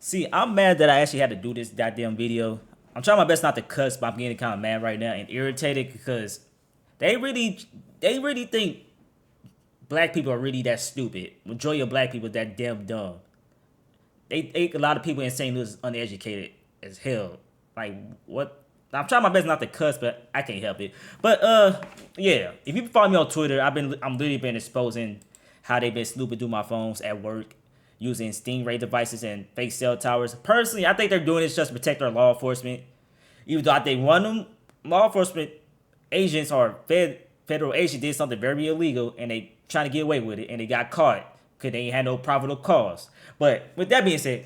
See, I'm mad that I actually had to do this goddamn video. I'm trying my best not to cuss, but I'm getting kind of mad right now and irritated because they really, they really think black people are really that stupid. Majority of black people that damn dumb. They think a lot of people in St. Louis is uneducated as hell. Like what? I'm trying my best not to cuss, but I can't help it. But yeah. If you follow me on Twitter, I'm literally been exposing how they've been snooping through my phones at work, using stingray devices and fake cell towers. Personally, I think they're doing this just to protect our law enforcement. Even though I think one of them law enforcement agents or federal agents did something very illegal and they trying to get away with it and they got caught because they ain't had no probable cause. But with that being said,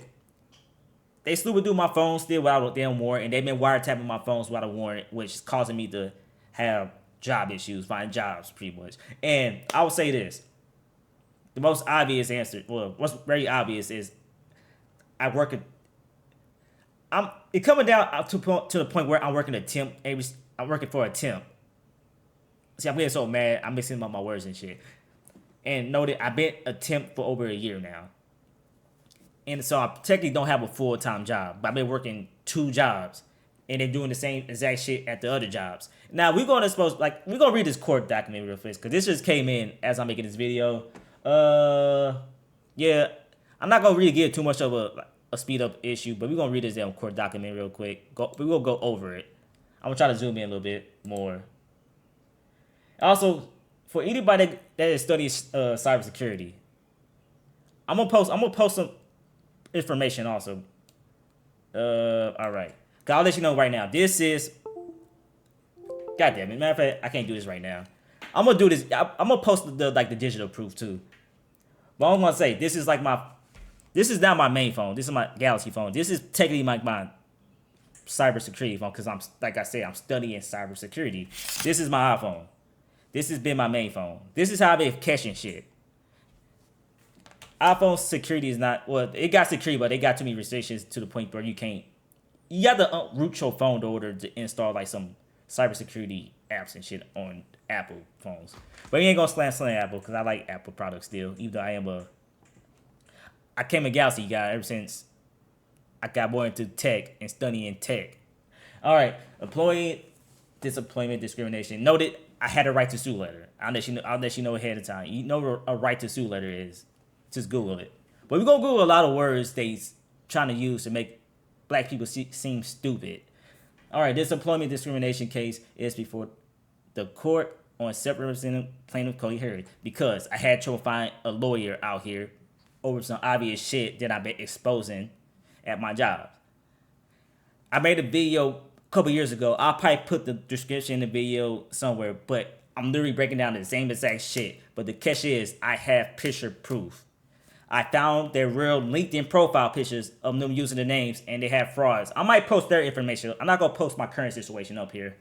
they snooping through my phone still without a damn warrant, and they've been wiretapping my phones without a warrant, which is causing me to have job issues, find jobs pretty much. And I will say this: the most obvious answer, well, what's very obvious is I work at. I'm it coming down to the point where I'm working a temp. I'm working for a temp. See, I'm getting so mad. I'm mixing up my words and shit. And noted, I've been a temp for over a year now. And so I technically don't have a full-time job, but I've been working two jobs and then doing the same exact shit at the other jobs. Now we're gonna read this court document real fast because this just came in as I'm making this video. Yeah, I'm not gonna really get too much of a speed up issue, but we're gonna read this damn court document real quick. We will go over it. I'm gonna try to zoom in a little bit more. Also, for anybody that is studying cybersecurity, I'm gonna post some information also. All right. I'll let you know right now. This is. God damn it. Matter of fact, I can't do this right now. I'm gonna do this. I'm gonna post the digital proof too. But I'm gonna say this is like my. This is not my main phone. This is my Galaxy phone. This is technically my cybersecurity phone because like I said, I'm studying cybersecurity. This is my iPhone. This has been my main phone. This is how I've been catching shit. iPhone security is not well. It got security, but they got too many restrictions to the point where you can't. You have to root your phone in order to install like some cybersecurity apps and shit on Apple phones. But we ain't gonna slam Apple because I like Apple products still. Even though I came a Galaxy guy ever since I got more into tech and studying tech. All right, employee disemployment discrimination. Noted. I had a right to sue letter. I'll let you know ahead of time. You know what a right to sue letter is. Just Google it. But we're gonna Google a lot of words they trying to use to make black people seem stupid. All right, this employment discrimination case is before the court on separate representative plaintiff Cody Harry because I had to find a lawyer out here over some obvious shit that I've been exposing at my job. I made a video a couple years ago. I'll probably put the description in the video somewhere, but I'm literally breaking down the same exact shit. But the catch is I have picture proof. I found their real LinkedIn profile pictures of them using the names, and they have frauds. I might post their information. I'm not going to post my current situation up here.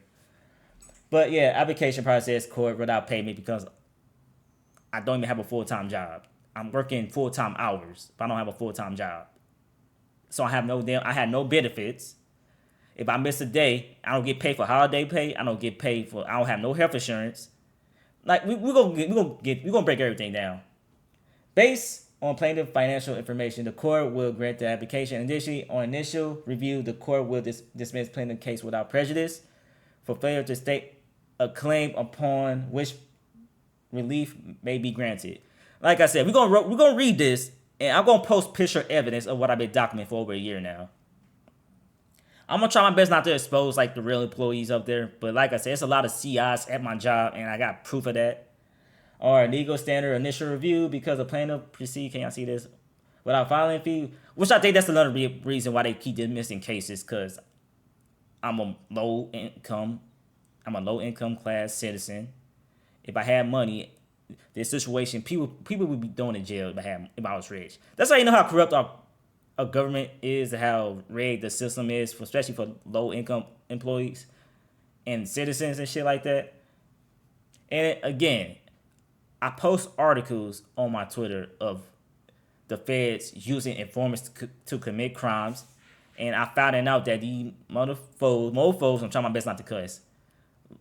But yeah, application process court without payment because I don't even have a full-time job. I'm working full-time hours, but I don't have a full-time job. So I had no benefits. If I miss a day, I don't get paid for holiday pay. I don't have no health insurance. Like we're gonna break everything down. Based on plaintiff financial information, the court will grant the application. Additionally, on initial review, the court will dismiss plaintiff case without prejudice for failure to state a claim upon which relief may be granted. Like I said, we're gonna read this, and I'm gonna post picture evidence of what I've been documenting for over a year now. I'm gonna try my best not to expose like the real employees up there, but like I said, it's a lot of CIs at my job, and I got proof of that. All right, legal standard initial review because the plaintiff proceed. Can y'all see this? Without filing fee, which I think that's another reason why they keep dismissing cases because I'm a low income class citizen. If I had money, this situation people would be throwing in jail if I was rich. That's how you know how corrupt our government is, how rigged the system is, especially for low income employees and citizens and shit like that. And again, I post articles on my Twitter of the feds using informants to commit crimes, and I found out that these mofos, I'm trying my best not to cuss,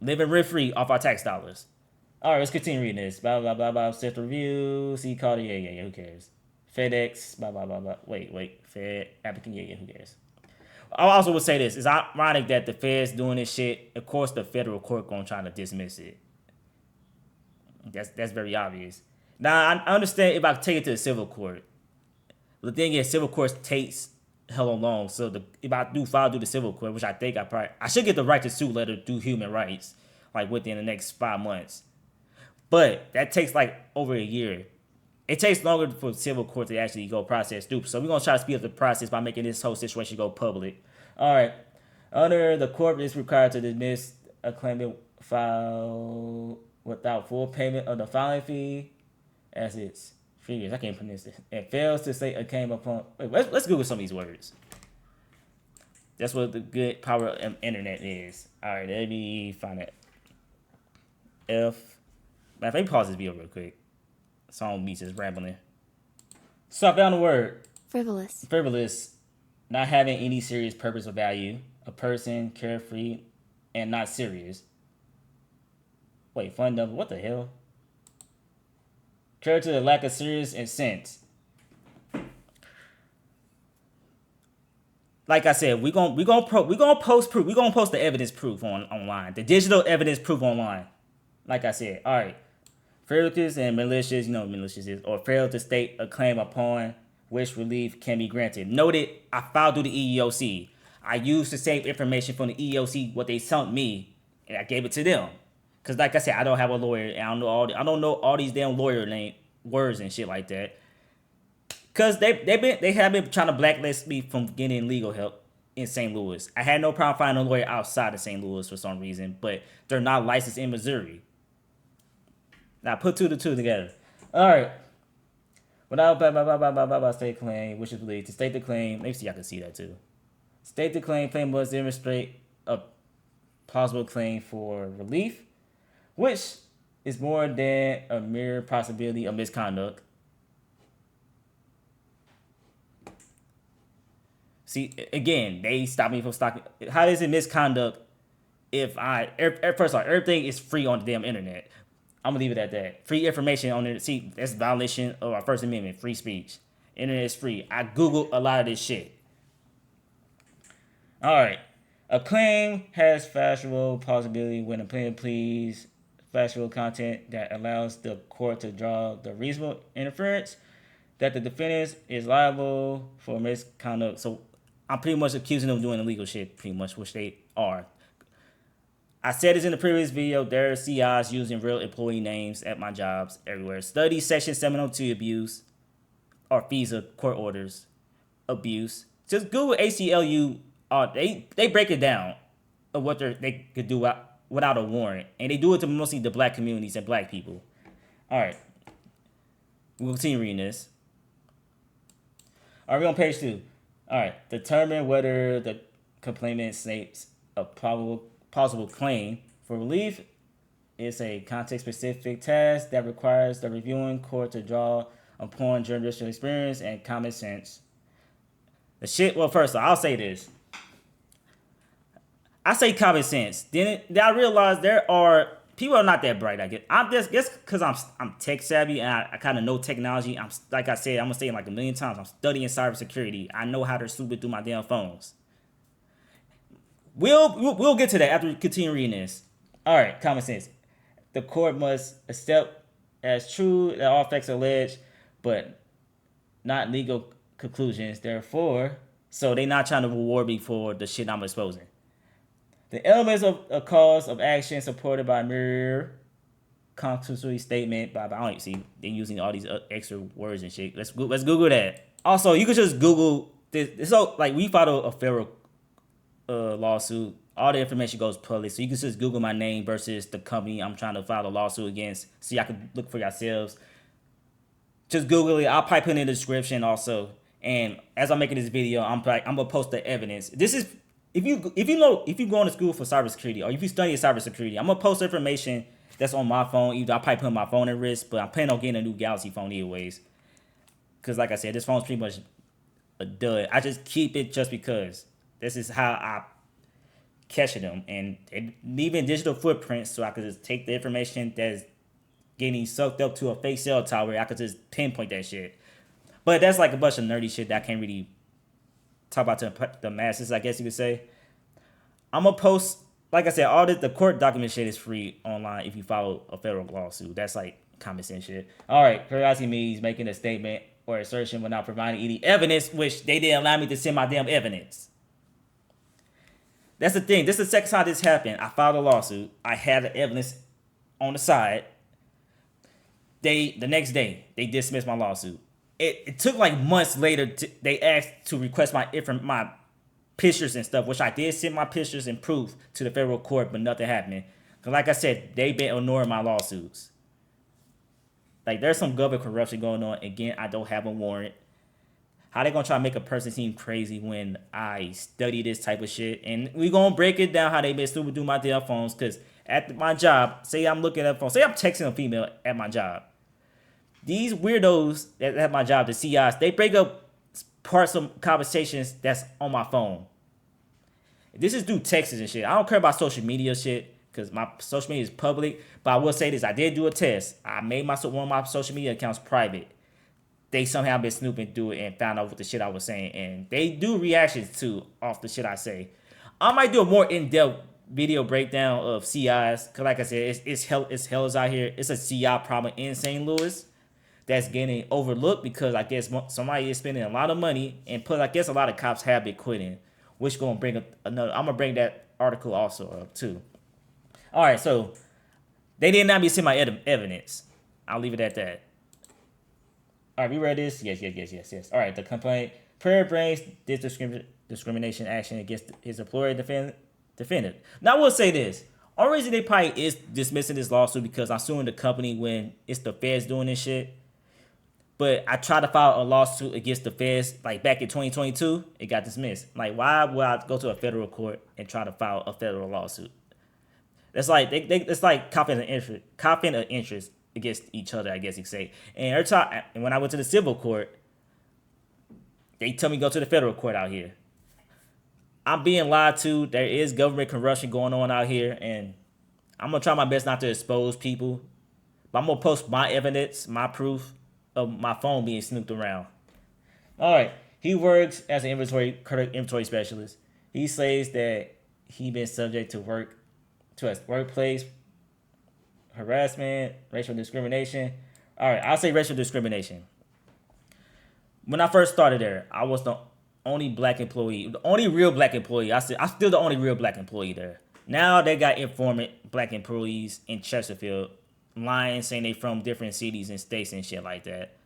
living rent free off our tax dollars. All right, let's continue reading this. Blah blah blah blah. Set the review. See, call it. Yeah. Who cares? FedEx, blah, blah, blah, blah. Wait. Fed, applicant, yeah, who cares? I also would say this. It's ironic that the Fed's doing this shit. Of course, the federal court gonna try to dismiss it. That's very obvious. Now, I understand if I take it to the civil court. The thing is, civil courts takes hella long. So if I do file through the civil court, which I think I should get the right to sue letter through human rights, like within the next 5 months. But that takes like over a year. It takes longer for civil court to actually go process through. So we're gonna try to speed up the process by making this whole situation go public. All right. Under the court is required to dismiss a claimant file without full payment of the filing fee, as it's 3 years. I can't pronounce it. And fails to state a claim upon. Wait, let's Google some of these words. That's what the good power of internet is. All right, let me find it. Let me pause this video real quick. Song me just rambling. So I found the word. Frivolous. Frivolous. Not having any serious purpose or value. A person, carefree, and not serious. Wait, fun number. What the hell? Character to the lack of serious and sense. Like I said, we gonna post proof. We gonna post the evidence proof online. The digital evidence proof online. Like I said, all right. Frivolous and malicious, you know what malicious is, or fail to state a claim upon which relief can be granted. Noted, I filed through the EEOC. I used the same information from the EEOC, what they sent me, and I gave it to them. Cause like I said, I don't have a lawyer, and I don't know all these damn lawyer name words and shit like that. Cause they have been trying to blacklist me from getting legal help in St. Louis. I had no problem finding a lawyer outside of St. Louis for some reason, but they're not licensed in Missouri. Now put two to two together. All right. Without state claim, which is believed to state the claim. Let me see, I can see that too. State the claim must demonstrate a plausible claim for relief, which is more than a mere possibility of misconduct. See, again, they stop me from stocking. How is it misconduct if first of all, everything is free on the damn internet? I'm gonna leave it at that. Free information on it. See, that's violation of our First Amendment, free speech. Internet is free. I Googled a lot of this shit. All right. A claim has factual plausibility when a plaintiff pleads factual content that allows the court to draw the reasonable inference that the defendant is liable for misconduct. So I'm pretty much accusing them of doing illegal shit, pretty much, which they are. I said this in the previous video. There are CIs using real employee names at my jobs everywhere. Study Section 702 abuse or fees of court orders abuse. Just Google ACLU. They break it down of what they could do without a warrant. And they do it to mostly the black communities and black people. All right. We'll continue reading this. All right, we're on page 2. All right. Determine whether the complainant states a plausible claim for relief is a context-specific task that requires the reviewing court to draw upon jurisdictional experience and common sense. Well, first I'll say this. I say common sense. Then I realize people are not that bright. I guess I'm just because I'm tech savvy and I kind of know technology. Like I said, I'm gonna say it like a million times. I'm studying cybersecurity. I know how to snoop it through my damn phones. We'll get to that after we continue reading this. All right, common sense. The court must accept as true that all facts are alleged, but not legal conclusions. Therefore, so they're not trying to reward me for the shit I'm exposing. The elements of a cause of action supported by mere constitutional statement. I don't even see they're using all these extra words and shit. Let's Google that. Also, you could just Google this. So, like, we filed a federal lawsuit. All the information goes public, so you can just Google my name versus the company I'm trying to file a lawsuit against, so y'all can look for yourselves. Just Google it. I'll pipe it in the description also. And as I'm making this video, I'm gonna post the evidence. This is if you going to school for cybersecurity or if you study cybersecurity, I'm gonna post information that's on my phone. Either I probably put my phone at risk, but I'm planning on getting a new Galaxy phone anyways. Cause like I said, this phone's pretty much a dud. I just keep it just because this is how I catching them, and leaving digital footprints so I could just take the information that's getting sucked up to a fake cell tower. I could just pinpoint that shit. But that's like a bunch of nerdy shit that I can't really talk about to the masses, I guess you could say. I'm gonna post, like I said, all the court document shit is free online if you follow a federal lawsuit. That's like common sense shit. All right, curiosity means making a statement or assertion without providing any evidence, which they didn't allow me to send my damn evidence. That's the thing. This is the second time this happened. I filed a lawsuit. I had the evidence on the side. The next day they dismissed my lawsuit. It took like months later. They asked to request my pictures and stuff, which I did send my pictures and proof to the federal court, but nothing happened. Cause like I said, they've been ignoring my lawsuits. Like there's some government corruption going on. Again, I don't have a warrant. How they gonna try to make a person seem crazy when I study this type of shit? And we gonna break it down how they been stupid do my damn phones. Cause at my job, say I'm looking at a phone, say I'm texting a female at my job. These weirdos that have my job, the CIs, they break up parts of conversations that's on my phone. This is through texts and shit. I don't care about social media shit because my social media is public. But I will say this: I did do a test. I made one of my social media accounts private. They somehow been snooping through it and found out what the shit I was saying, and they do reactions too off the shit I say. I might do a more in-depth video breakdown of CIs because, like I said, it's hell out here. It's a CI problem in St. Louis that's getting overlooked because I guess somebody is spending a lot of money, and plus I guess a lot of cops have been quitting, which gonna bring up another. I'm gonna bring that article also up too. All right, so they did not be sent my evidence. I'll leave it at that. All right, we read this. Yes. All right, the complaint. Prayer brings this discrimination action against his employer defendant. Now I will say this. Only reason they probably is dismissing this lawsuit because I'm suing the company when it's the feds doing this shit. But I tried to file a lawsuit against the feds like back in 2022. It got dismissed. Like, why would I go to a federal court and try to file a federal lawsuit? That's like it's like conflict of interest against each other, I guess you could say. And every time, and when I went to the civil court, they tell me go to the federal court out here. I'm being lied to. There is government corruption going on out here, and I'm gonna try my best not to expose people. But I'm gonna post my evidence, my proof of my phone being snooped around. All right, he works as an inventory specialist. He says that he been subject to workplace harassment, racial discrimination. All right, I'll say racial discrimination. When I first started there, I was the only black employee, the only real black employee. I'm still the only real black employee there. Now they got informant black employees in Chesterfield lying, saying they from different cities and states and shit like that.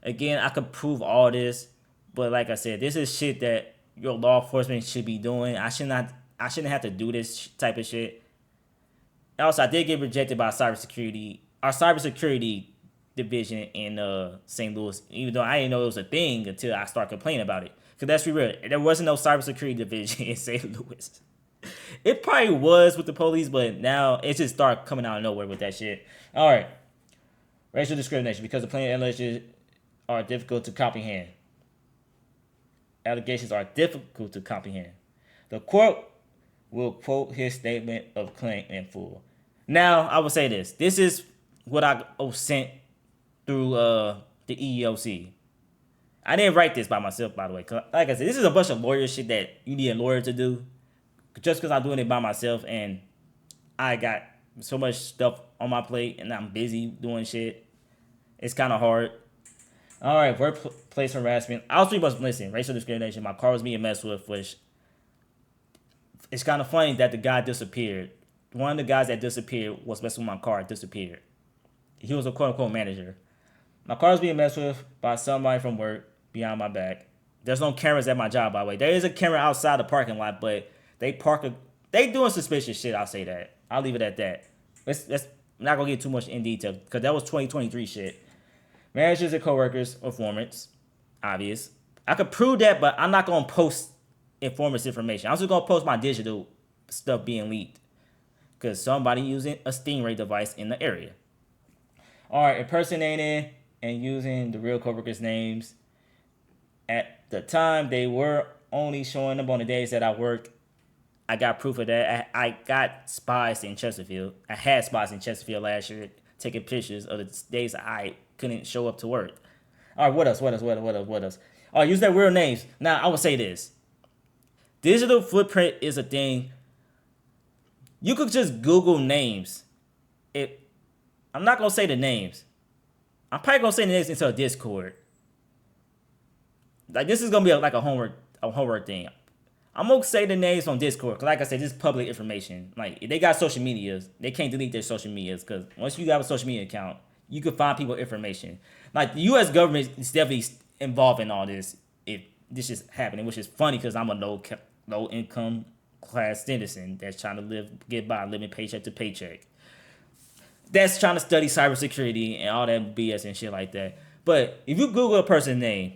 Again, I could prove all this, but like I said, this is shit that your law enforcement should be doing. I shouldn't have to do this type of shit. Also, I did get rejected by our cybersecurity division in St. Louis, even though I didn't know it was a thing until I started complaining about it. Because let's be real, there wasn't no cybersecurity division in St. Louis. It probably was with the police, but now it just started coming out of nowhere with that shit. All right. Racial discrimination because the plaintiff allegations are difficult to comprehend. Allegations are difficult to comprehend. The court will quote his statement of claim in full. Now, I will say this. This is what I sent through the EEOC. I didn't write this by myself, by the way. Like I said, this is a bunch of lawyer shit that you need a lawyer to do. Just because I'm doing it by myself and I got so much stuff on my plate and I'm busy doing shit, it's kind of hard. All right, workplace harassment. I was pretty much listening. Racial discrimination. My car was being messed with, which it's kind of funny that the guy disappeared. One of the guys that disappeared was messing with my car. Disappeared. He was a quote unquote manager. My car was being messed with by somebody from work behind my back. There's no cameras at my job, by the way. There is a camera outside the parking lot, but they doing suspicious shit. I'll say that. I'll leave it at that. Let's not gonna get too much in detail because that was 2023 shit. Managers and coworkers, informants, obvious. I could prove that, but I'm not gonna post informants information. I'm just gonna post my digital stuff being leaked because somebody using a Stingray device in the area. All right, impersonating and using the real coworkers' names. At the time, they were only showing up on the days that I worked. I got proof of that. I got spies in Chesterfield. I had spies in Chesterfield last year taking pictures of the days I couldn't show up to work. All right, what else? What else? All right, use their real names. Now, I would say this: digital footprint is a thing. You could just Google names. It. I'm not gonna say the names. I'm probably gonna say the names into a Discord. Like this is gonna be like a homework thing. I'm gonna say the names on Discord because, like I said, this is public information. Like if they got social medias, they can't delete their social medias because once you have a social media account, you can find people information. Like the U.S. government is definitely involved in all this. If this is happening, which is funny because I'm a low income class citizen that's trying to get by, living paycheck to paycheck. That's trying to study cybersecurity and all that BS and shit like that. But if you Google a person's name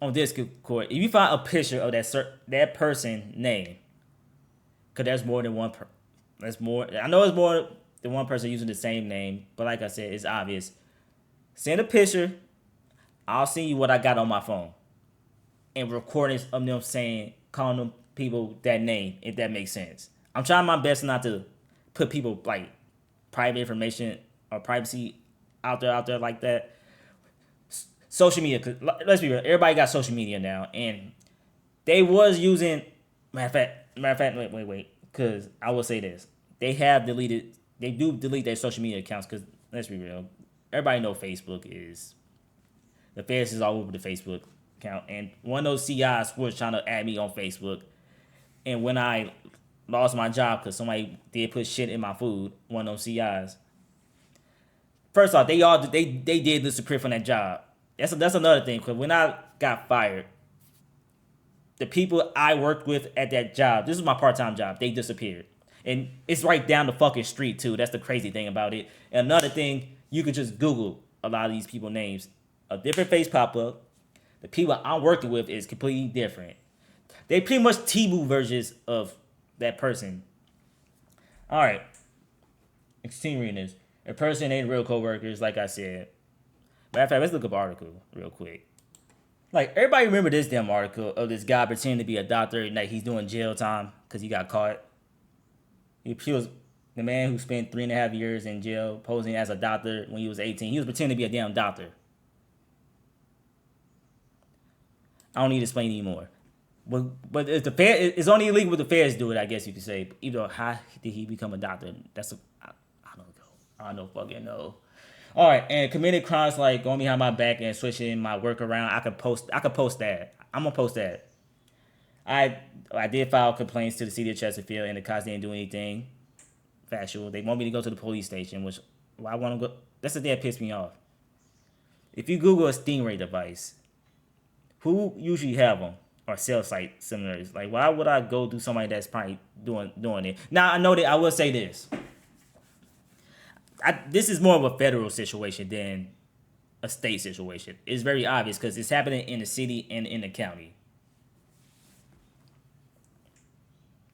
on Discord, if you find a picture of that person name, because there's more than one. There's more. I know it's more than one person using the same name, but like I said, it's obvious. Send a picture. I'll send you what I got on my phone, and recordings of them calling them people that name, if that makes sense. I'm trying my best not to put people like private information or privacy out there like that. Social media, cause let's be real, everybody got social media now, and they was using. Matter of fact, wait, because I will say this: they do delete their social media accounts. Because let's be real, everybody know Facebook is the feds is all over the Facebook account, and one of those CIs was trying to add me on Facebook, and when I lost my job because somebody did put shit in my food, one of those CIs. First off, they did disappear from that job. That's another thing. Because when I got fired, the people I worked with at that job, this is my part-time job, they disappeared. And it's right down the fucking street, too. That's the crazy thing about it. And another thing, you could just Google a lot of these people names. A different face pop up. The people I'm working with is completely different. They pretty much T-Boo versions of that person. All right. Continue reading this. A person ain't real co-workers, like I said. Matter of fact, let's look up an article real quick. Like, everybody remember this damn article of this guy pretending to be a doctor and like he's doing jail time because he got caught. He was the man who spent 3.5 years in jail posing as a doctor when he was 18. He was pretending to be a damn doctor. I don't need to explain anymore. But if the Fed, it's only illegal if the feds do it, I guess you could say. Even though, how did he become a doctor? I don't know. I don't fucking know. All right, and committed crimes like going behind my back and switching my work around. I could post that. I'm gonna post that. I did file complaints to the city of Chesterfield, and the cops didn't do anything. Factual. They want me to go to the police station, which I want to go. That's the thing that pissed me off. If you Google a Stingray device, who usually have them or cell site similarities? Like, why would I go do somebody that's probably doing it? Now I know that I will say this. This is more of a federal situation than a state situation. It's very obvious because it's happening in the city and in the county.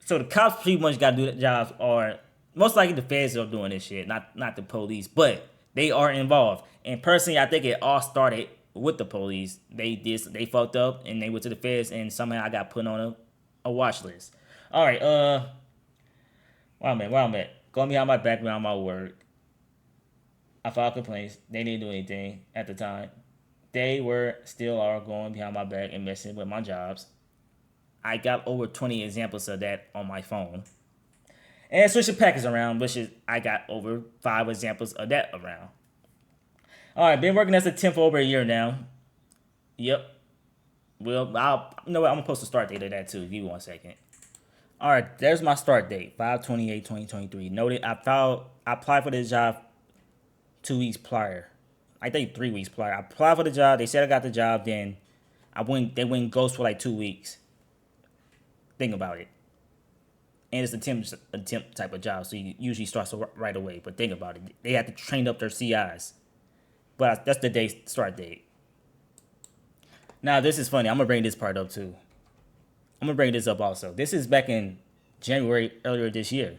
So the cops pretty much got to do the jobs, or most likely the feds are doing this shit, not the police, but they are involved. And personally, I think it all started with the police. They fucked up and they went to the feds, and somehow I got put on a watch list. All right, where I'm at. Going behind my background, my work. I filed complaints. They didn't do anything at the time. They still are going behind my back and messing with my jobs. I got over 20 examples of that on my phone. And switching packets around, I got over 5 examples of that around. All right, been working as a temp for over a year now. Yep. Well, I'm gonna post a start date of that too. Give me 1 second. All right, there's my start date, 5/28/2023. Noted, I applied for this job 2 weeks prior. I think 3 weeks prior. I applied for the job. They said I got the job. Then they went ghost for like 2 weeks. Think about it. And it's a temp type of job, so you usually start right away. But think about it. They have to train up their CIs. But that's the start date. Now, this is funny. I'm going to bring this part up, too. I'm going to bring this up also. This is back in January, earlier this year.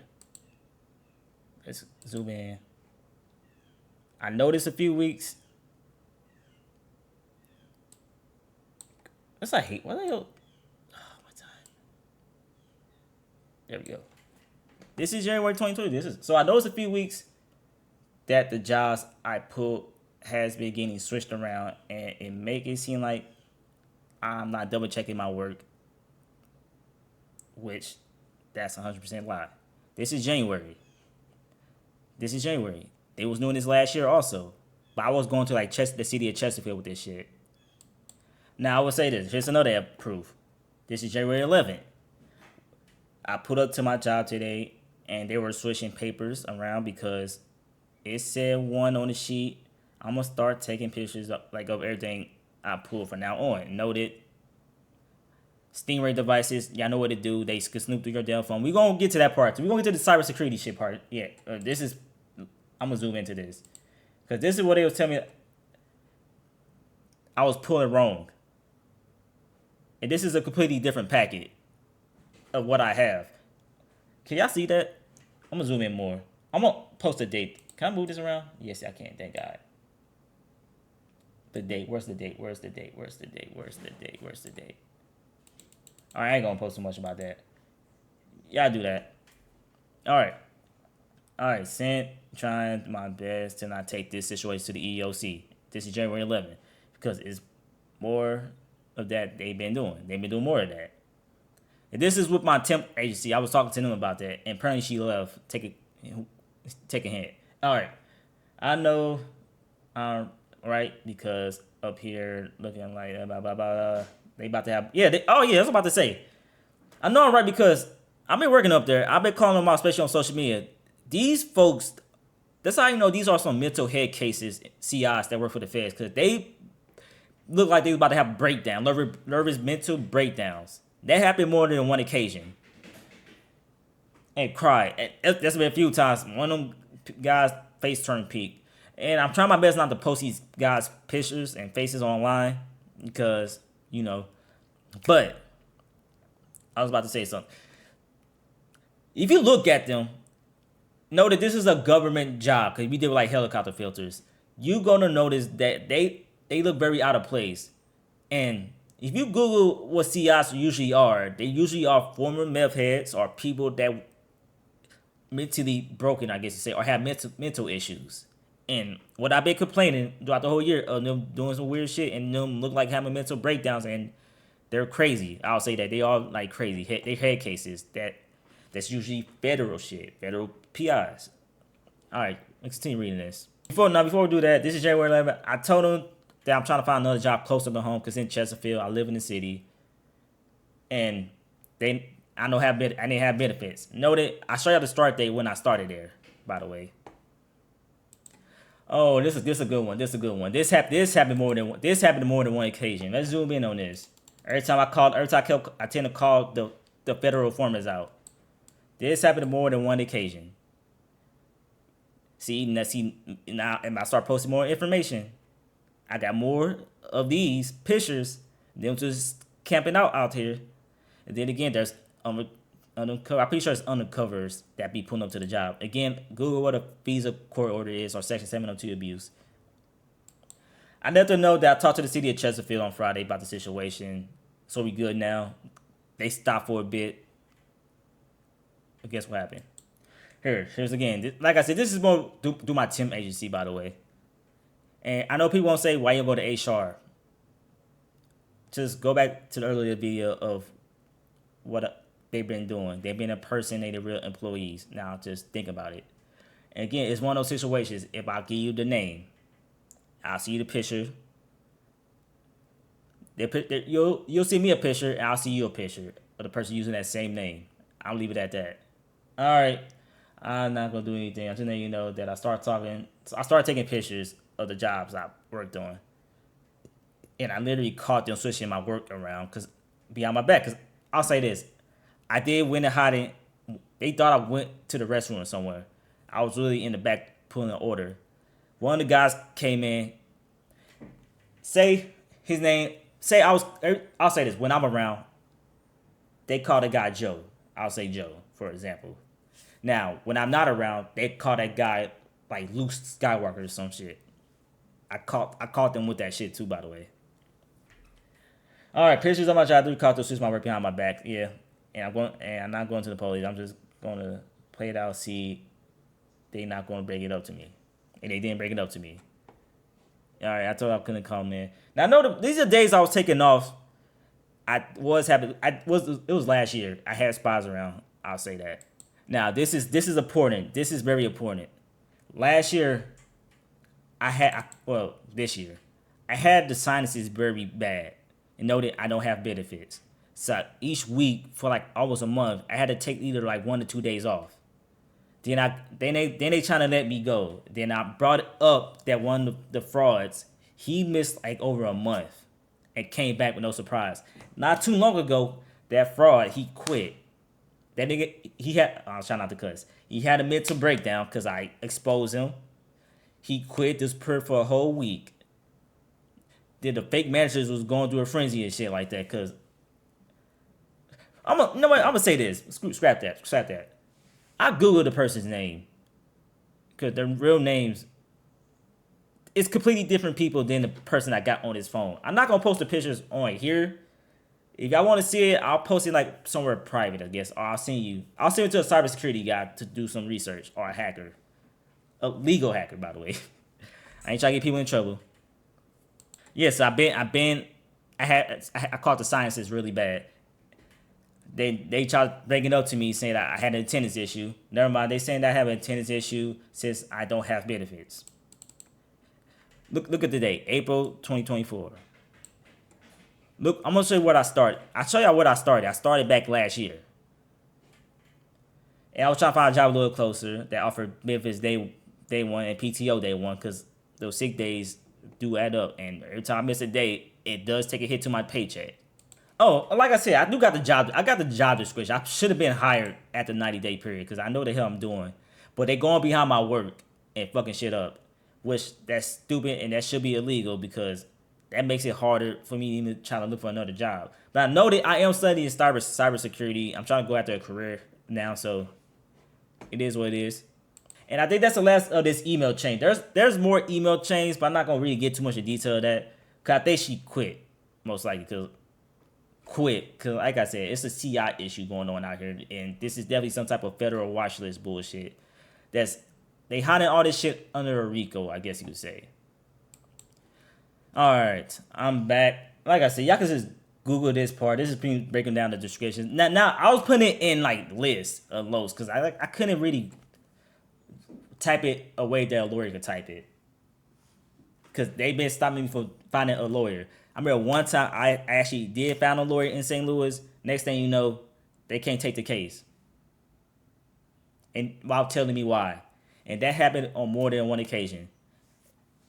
Let's zoom in. I noticed a few weeks. That's I hate. What the hell? Oh, what time? There we go. This is January 2020. So I noticed a few weeks that the jobs I pulled has been getting switched around, and it make it seem like I'm not double checking my work, which that's 100% lie. This is January. This is January. They was doing this last year also, but I was going to like the city of Chesterfield with this shit. Now I will say this. Here's another proof. This is January 11th. I put up to my job today, and they were switching papers around because it said one on the sheet. I'm gonna start taking pictures of everything I pull from now on. Noted. Stingray devices, y'all know what to do. They can snoop through your damn phone. We're gonna get to that part. We're gonna get to the cybersecurity shit part. Yeah, I'm gonna zoom into this. Because this is what they was telling me I was pulling wrong. And this is a completely different packet of what I have. Can y'all see that? I'm gonna zoom in more. I'm gonna post a date. Can I move this around? Yes, I can. Thank God. The date. Where's the date? Where's the date? Where's the date? Where's the date? Where's the date? All right, I ain't gonna post too much about that. Y'all do that. All right. Sent. Trying my best to not take this situation to the EEOC. This is January 11th because it's more of that they've been doing. They've been doing more of that. And this is with my temp agency. I was talking to them about that, and apparently she left. Take a hint. All right. I know, right, because up here looking like blah blah blah. They about to have I was about to say. I know I'm right because I've been working up there. I've been calling them out, especially on social media. These folks, that's how you know these are some mental head cases, CIs that work for the feds, because they look like they was about to have a breakdown, nervous mental breakdowns. That happened more than one occasion. And cry. That's been a few times. One of them guys' face turned pink. And I'm trying my best not to post these guys' pictures and faces online because, but I was about to say something. If you look at them, know that this is a government job because we did like helicopter filters. You're gonna notice that they look very out of place. And if you Google what CIs usually are, they usually are former meth heads or people that mentally broken, I guess you say, or have mental issues. And what I've been complaining throughout the whole year of them doing some weird shit and them look like having mental breakdowns, and they're crazy. I'll say that they all like crazy. They head cases that's usually federal shit, federal PIs. All right, let's continue reading this. Before we do that, this is January 11th. I told them that I'm trying to find another job closer to home because in Chesterfield, I live in the city, and I didn't have benefits. Noted, I show you the start date when I started there. By the way. Oh, this is a good one. This is a good one. This happened more than one occasion. Let's zoom in on this. I tend to call the federal informers out. This happened more than one occasion. See, now, and I start posting more information. I got more of these pictures, them just camping out here. And then again, there's undercover. I'm pretty sure it's undercovers that be pulling up to the job. Again, Google what a visa court order is or Section 702 abuse. I let them know that I talked to the city of Chesterfield on Friday about the situation. So we good now. They stopped for a bit. But guess what happened? Here's again. Like I said, this is more do my temp agency, by the way. And I know people won't say why you go to HR. Just go back to the earlier video of what they've been doing. They've been impersonating real employees. Now just think about it. And again, it's one of those situations. If I give you the name, I'll see you the picture. You'll see me a picture, and I'll see you a picture of the person using that same name. I'll leave it at that. All right. I'm not gonna do anything. I'm just letting you know that I started taking pictures of the jobs I worked on, and I literally caught them switching my work around because behind my back. Because I'll say this, I did went and hiding. They thought I went to the restroom somewhere. I was really in the back pulling an order. One of the guys came in. Say his name. I'll say this. When I'm around, they call the guy Joe. I'll say Joe, for example. Now, when I'm not around, they call that guy like Luke Skywalker or some shit. I caught them with that shit too, by the way. All right, pictures of my job. I caught to switch my work behind my back. Yeah, and I'm not going to the police. I'm just going to play it out. See, they not going to bring it up to me, and they didn't bring it up to me. All right, I told you I couldn't come in. Now I know these are days I was taking off. I was having. I was. It was last year. I had spies around. I'll say that. Now this is important. This is very important. Last year, well, this year, I had the sinuses very bad, and noted I don't have benefits. So each week for like almost a month, I had to take either like 1 to 2 days off. Then they trying to let me go. Then I brought it up that one of the frauds, he missed like over a month and came back with no surprise. Not too long ago, that fraud, he quit. That nigga, he had, I was trying not to cuss. He had a mental breakdown because I exposed him. He quit this perk for a whole week. Then the fake managers was going through a frenzy and shit like that. Cause you know what? I'm gonna say this. Scrap that. I googled the person's name because their real names it's completely different people than the person I got on his phone. I'm not gonna post the pictures on here. If y'all want to see it, I'll post it like somewhere private, I guess. Or I'll send it to a cybersecurity guy to do some research or a hacker, a legal hacker, by the way. I ain't trying to get people in trouble. Yes, I caught the sciences really bad. They tried bringing it up to me saying that I had an attendance issue. Never mind, they saying that I have an attendance issue since I don't have benefits. Look at the date, April 2024. Look, I'm gonna show you what I started. I'll show y'all what I started. I started back last year. And I was trying to find a job a little closer that offered benefits day one and PTO day one because those sick days do add up. And every time I miss a day, it does take a hit to my paycheck. Oh, like I said, I got the job description. I should have been hired at the 90-day period because I know the hell I'm doing. But they going behind my work and fucking shit up, which that's stupid and that should be illegal because that makes it harder for me to even try to look for another job. But I know that I am studying cybersecurity. I'm trying to go after a career now, so it is what it is. And I think that's the last of this email chain. There's more email chains, but I'm not gonna really get too much in detail of that. Cause I think she quit, most likely. Cause like I said, it's a CI issue going on out here, and this is definitely some type of federal watch list bullshit. They hiding all this shit under a RICO, I guess you could say. All right, I'm back. Like I said, y'all can just Google this part. This is breaking down the description. Now I was putting it in like lists of lows because I couldn't really type it a way that a lawyer could type it because they've been stopping me from finding a lawyer. I remember one time I actually did find a lawyer in St. Louis. Next thing you know, they can't take the case. And while telling me why. And that happened on more than one occasion.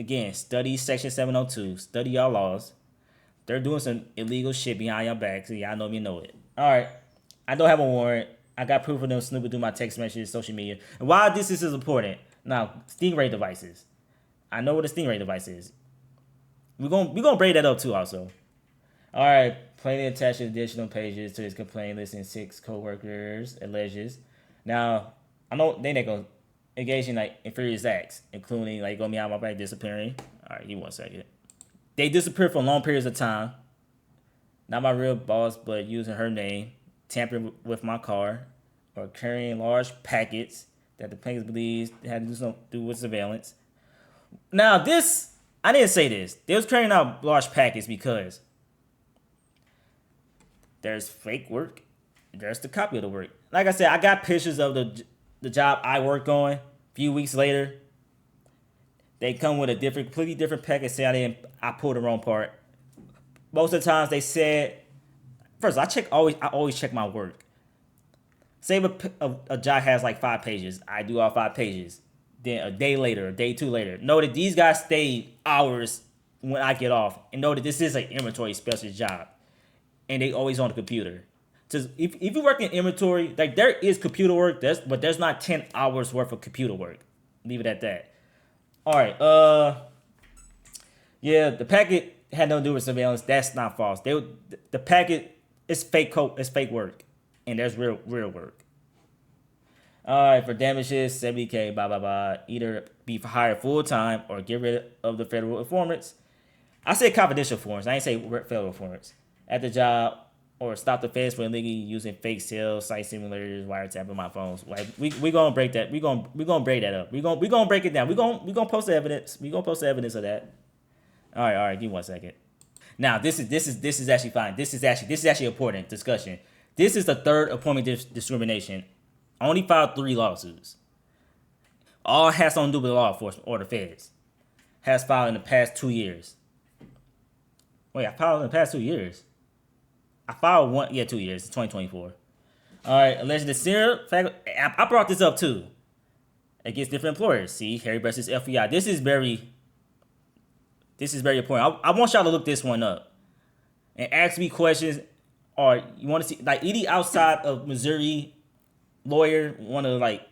Again, study Section 702. Study y'all laws. They're doing some illegal shit behind your back, so y'all know me know it. All right. I don't have a warrant. I got proof of them snooping through my text messages, social media. And why this is important. Now, Stingray devices. I know what a Stingray device is. We're gonna break that up too also. All right, plainly attached additional pages to his complaint listing 6 co-workers alleges. Now, I know they ain't gonna engage in like inferior acts, including like going behind my back disappearing. All right, give me 1 second. They disappeared for long periods of time. Not my real boss, but using her name, tampering with my car, or carrying large packets that the plaintiff believes had to do with surveillance. Now this. I didn't say this. They was carrying out large packets because there's fake work. There's the copy of the work. Like I said, I got pictures of the job I worked on. A few weeks later, they come with a completely different package. Say I pulled the wrong part. Most of the times they said, first I always check my work. Say a job has like 5 pages. I do all 5 pages. Then a day later, a day 2 later, know that these guys stayed hours when I get off, and know that this is an inventory specialist job, and they always on the computer. So if you work in inventory, like there is computer work, but there's not 10 hours worth of computer work. Leave it at that. All right. Yeah, the packet had nothing to do with surveillance. That's not false. The packet is fake code. It's fake work, and there's real work. All right, for damages, $70K, blah, blah, blah. Either be hired full-time or get rid of the federal informants. I say confidential informants. I ain't say federal informants. At the job or stop the feds for illegally using fake sales, site simulators, wiretapping my phones. Like, we gonna break that. We gonna break that up. We gonna break it down. We gonna post the evidence. We gonna post the evidence of that. All right. Give me 1 second. Now this is actually fine. This is actually important discussion. This is the third employment discrimination. I only filed 3 lawsuits. All has something to do with law enforcement or the feds. Has filed in the past 2 years. Wait, I filed in the past 2 years. I filed one, yeah, 2 years, 2024. All right, alleged the serial fact. I brought this up too against different employers. See, Harry versus FBI. This is very important. I want y'all to look this one up and ask me questions. Or you want to see like any outside of Missouri lawyer want to like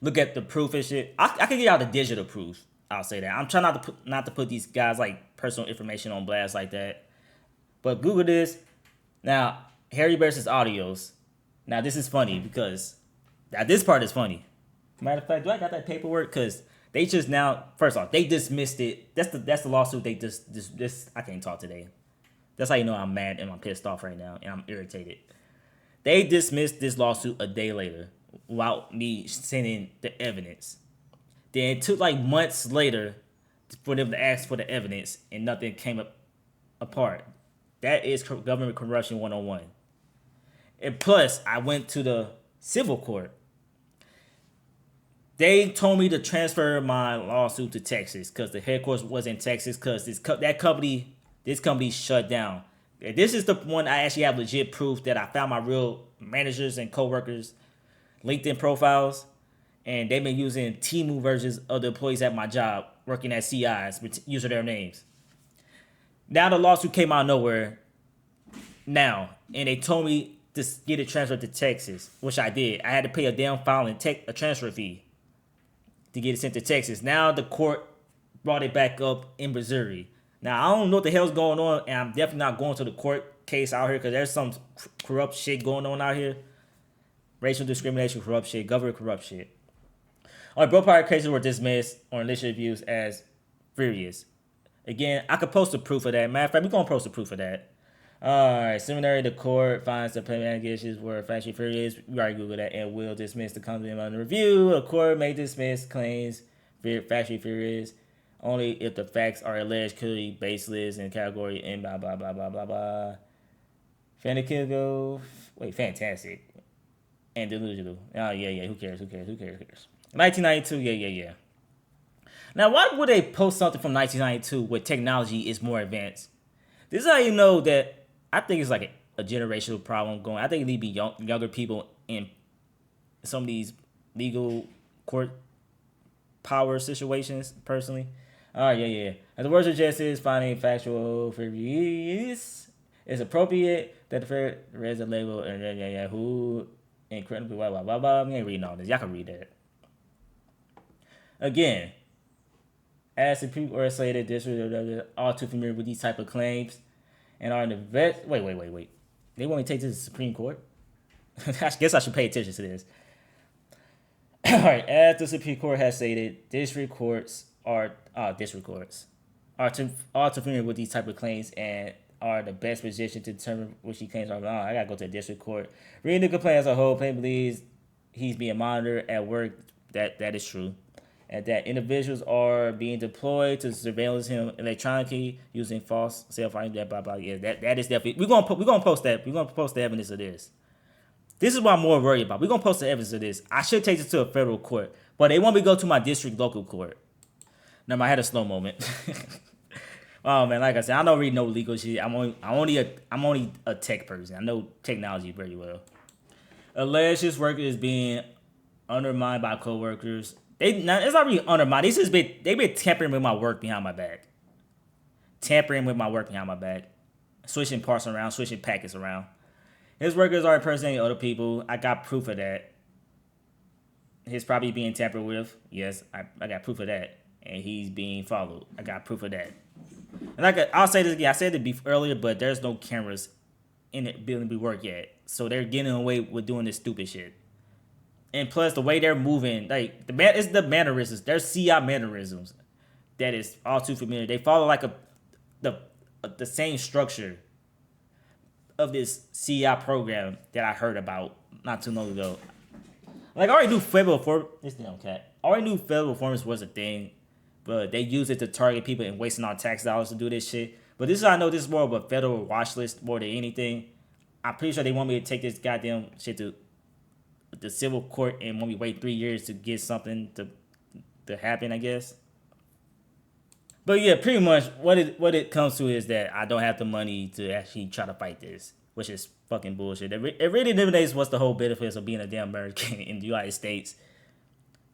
look at the proof and shit. I can get y'all the digital proof. I'll say that. I'm trying not to put these guys like personal information on blast like that. But Google this. Now, Harry versus audios. Now this is funny because now this part is funny. Matter of fact, do I got that paperwork? Because they just now, first off, they dismissed it. That's the lawsuit they this I can't talk today. That's how you know I'm mad and I'm pissed off right now and I'm irritated. They dismissed this lawsuit a day later without me sending the evidence. Then it took like months later for them to ask for the evidence and nothing came up apart. That is government corruption 101. And plus, I went to the civil court. They told me to transfer my lawsuit to Texas because the headquarters was in Texas because this company shut down. And this is the one I actually have legit proof that I found my real managers and coworkers LinkedIn profiles, and they've been using Temu versions of the employees at my job working at CIs using their names. Now the lawsuit came out of nowhere. Now, and they told me to get it transferred to Texas, which I did. I had to pay a damn file and a transfer fee to get it sent to Texas. Now the court brought it back up in Missouri. Now I don't know what the hell's going on, and I'm definitely not going to the court case out here because there's some corrupt shit going on out here. Racial discrimination, corrupt shit, government corrupt shit. All right, both prior cases were dismissed on initial reviews as furious. Again, I could post a proof of that. Matter of fact, we're going to post a proof of that. Alright, seminary, the court finds the payment allegations were factually furious. We already Googled that and will dismiss the company under review. The court may dismiss claims factually furious only if the facts are alleged clearly baseless in category and blah blah blah blah blah blah. Fantastic. And delusional. Oh yeah, who cares? 1992, yeah. Now, why would they post something from 1992 where technology is more advanced? This is how you know that I think it's like a generational problem going. I think it need to be younger people in some of these legal court power situations, personally. Yeah. As the words of justice, finding factual furious is appropriate that the fair raise a label and who incredibly blah blah blah blah. I ain't reading all this. Y'all can read that. Again, as the people are say that this are all too familiar with these type of claims and are in the vet. Wait. They want me to take this to the Supreme Court? I guess I should pay attention to this. All right, as the Supreme Court has stated, district courts are too familiar with these type of claims and are the best position to determine which he claims are wrong. I gotta go to the district court. Reading the complaint as a whole, plaintiff believes he's being monitored at work. That is true. And that individuals are being deployed to surveillance him electronically using false self-ID. Blah blah. Yeah, that is definitely. We're gonna post that. We're gonna post the evidence of this. This is what I'm more worried about. We're gonna post the evidence of this. I should take this to a federal court, but they want me to go to my district local court. Now I had a slow moment. Oh man, like I said, I don't read no legal shit. I'm only a tech person. I know technology very well. Alleged his work is being undermined by coworkers. It's not really undermined. They've been tampering with my work behind my back. Switching parts around, switching packets around. His workers are impersonating other people. I got proof of that. His property being tampered with. Yes, I got proof of that. And he's being followed. I got proof of that. And I'll say this again. I said it earlier, but there's no cameras in the building we work yet. So they're getting away with doing this stupid shit. And plus, the way they're moving, like it's the mannerisms. There's CI mannerisms that is all too familiar. They follow like the same structure of this CI program that I heard about not too long ago. Like I already knew federal performance was a thing, but they use it to target people and wasting our tax dollars to do this shit. But this is, I know this is more of a federal watch list more than anything. I'm pretty sure they want me to take this goddamn shit to the civil court and want me to wait 3 years to get something to happen, I guess. But yeah, pretty much what it comes to is that I don't have the money to actually try to fight this, which is fucking bullshit. It really eliminates what's the whole benefits of being a damn American in the United States.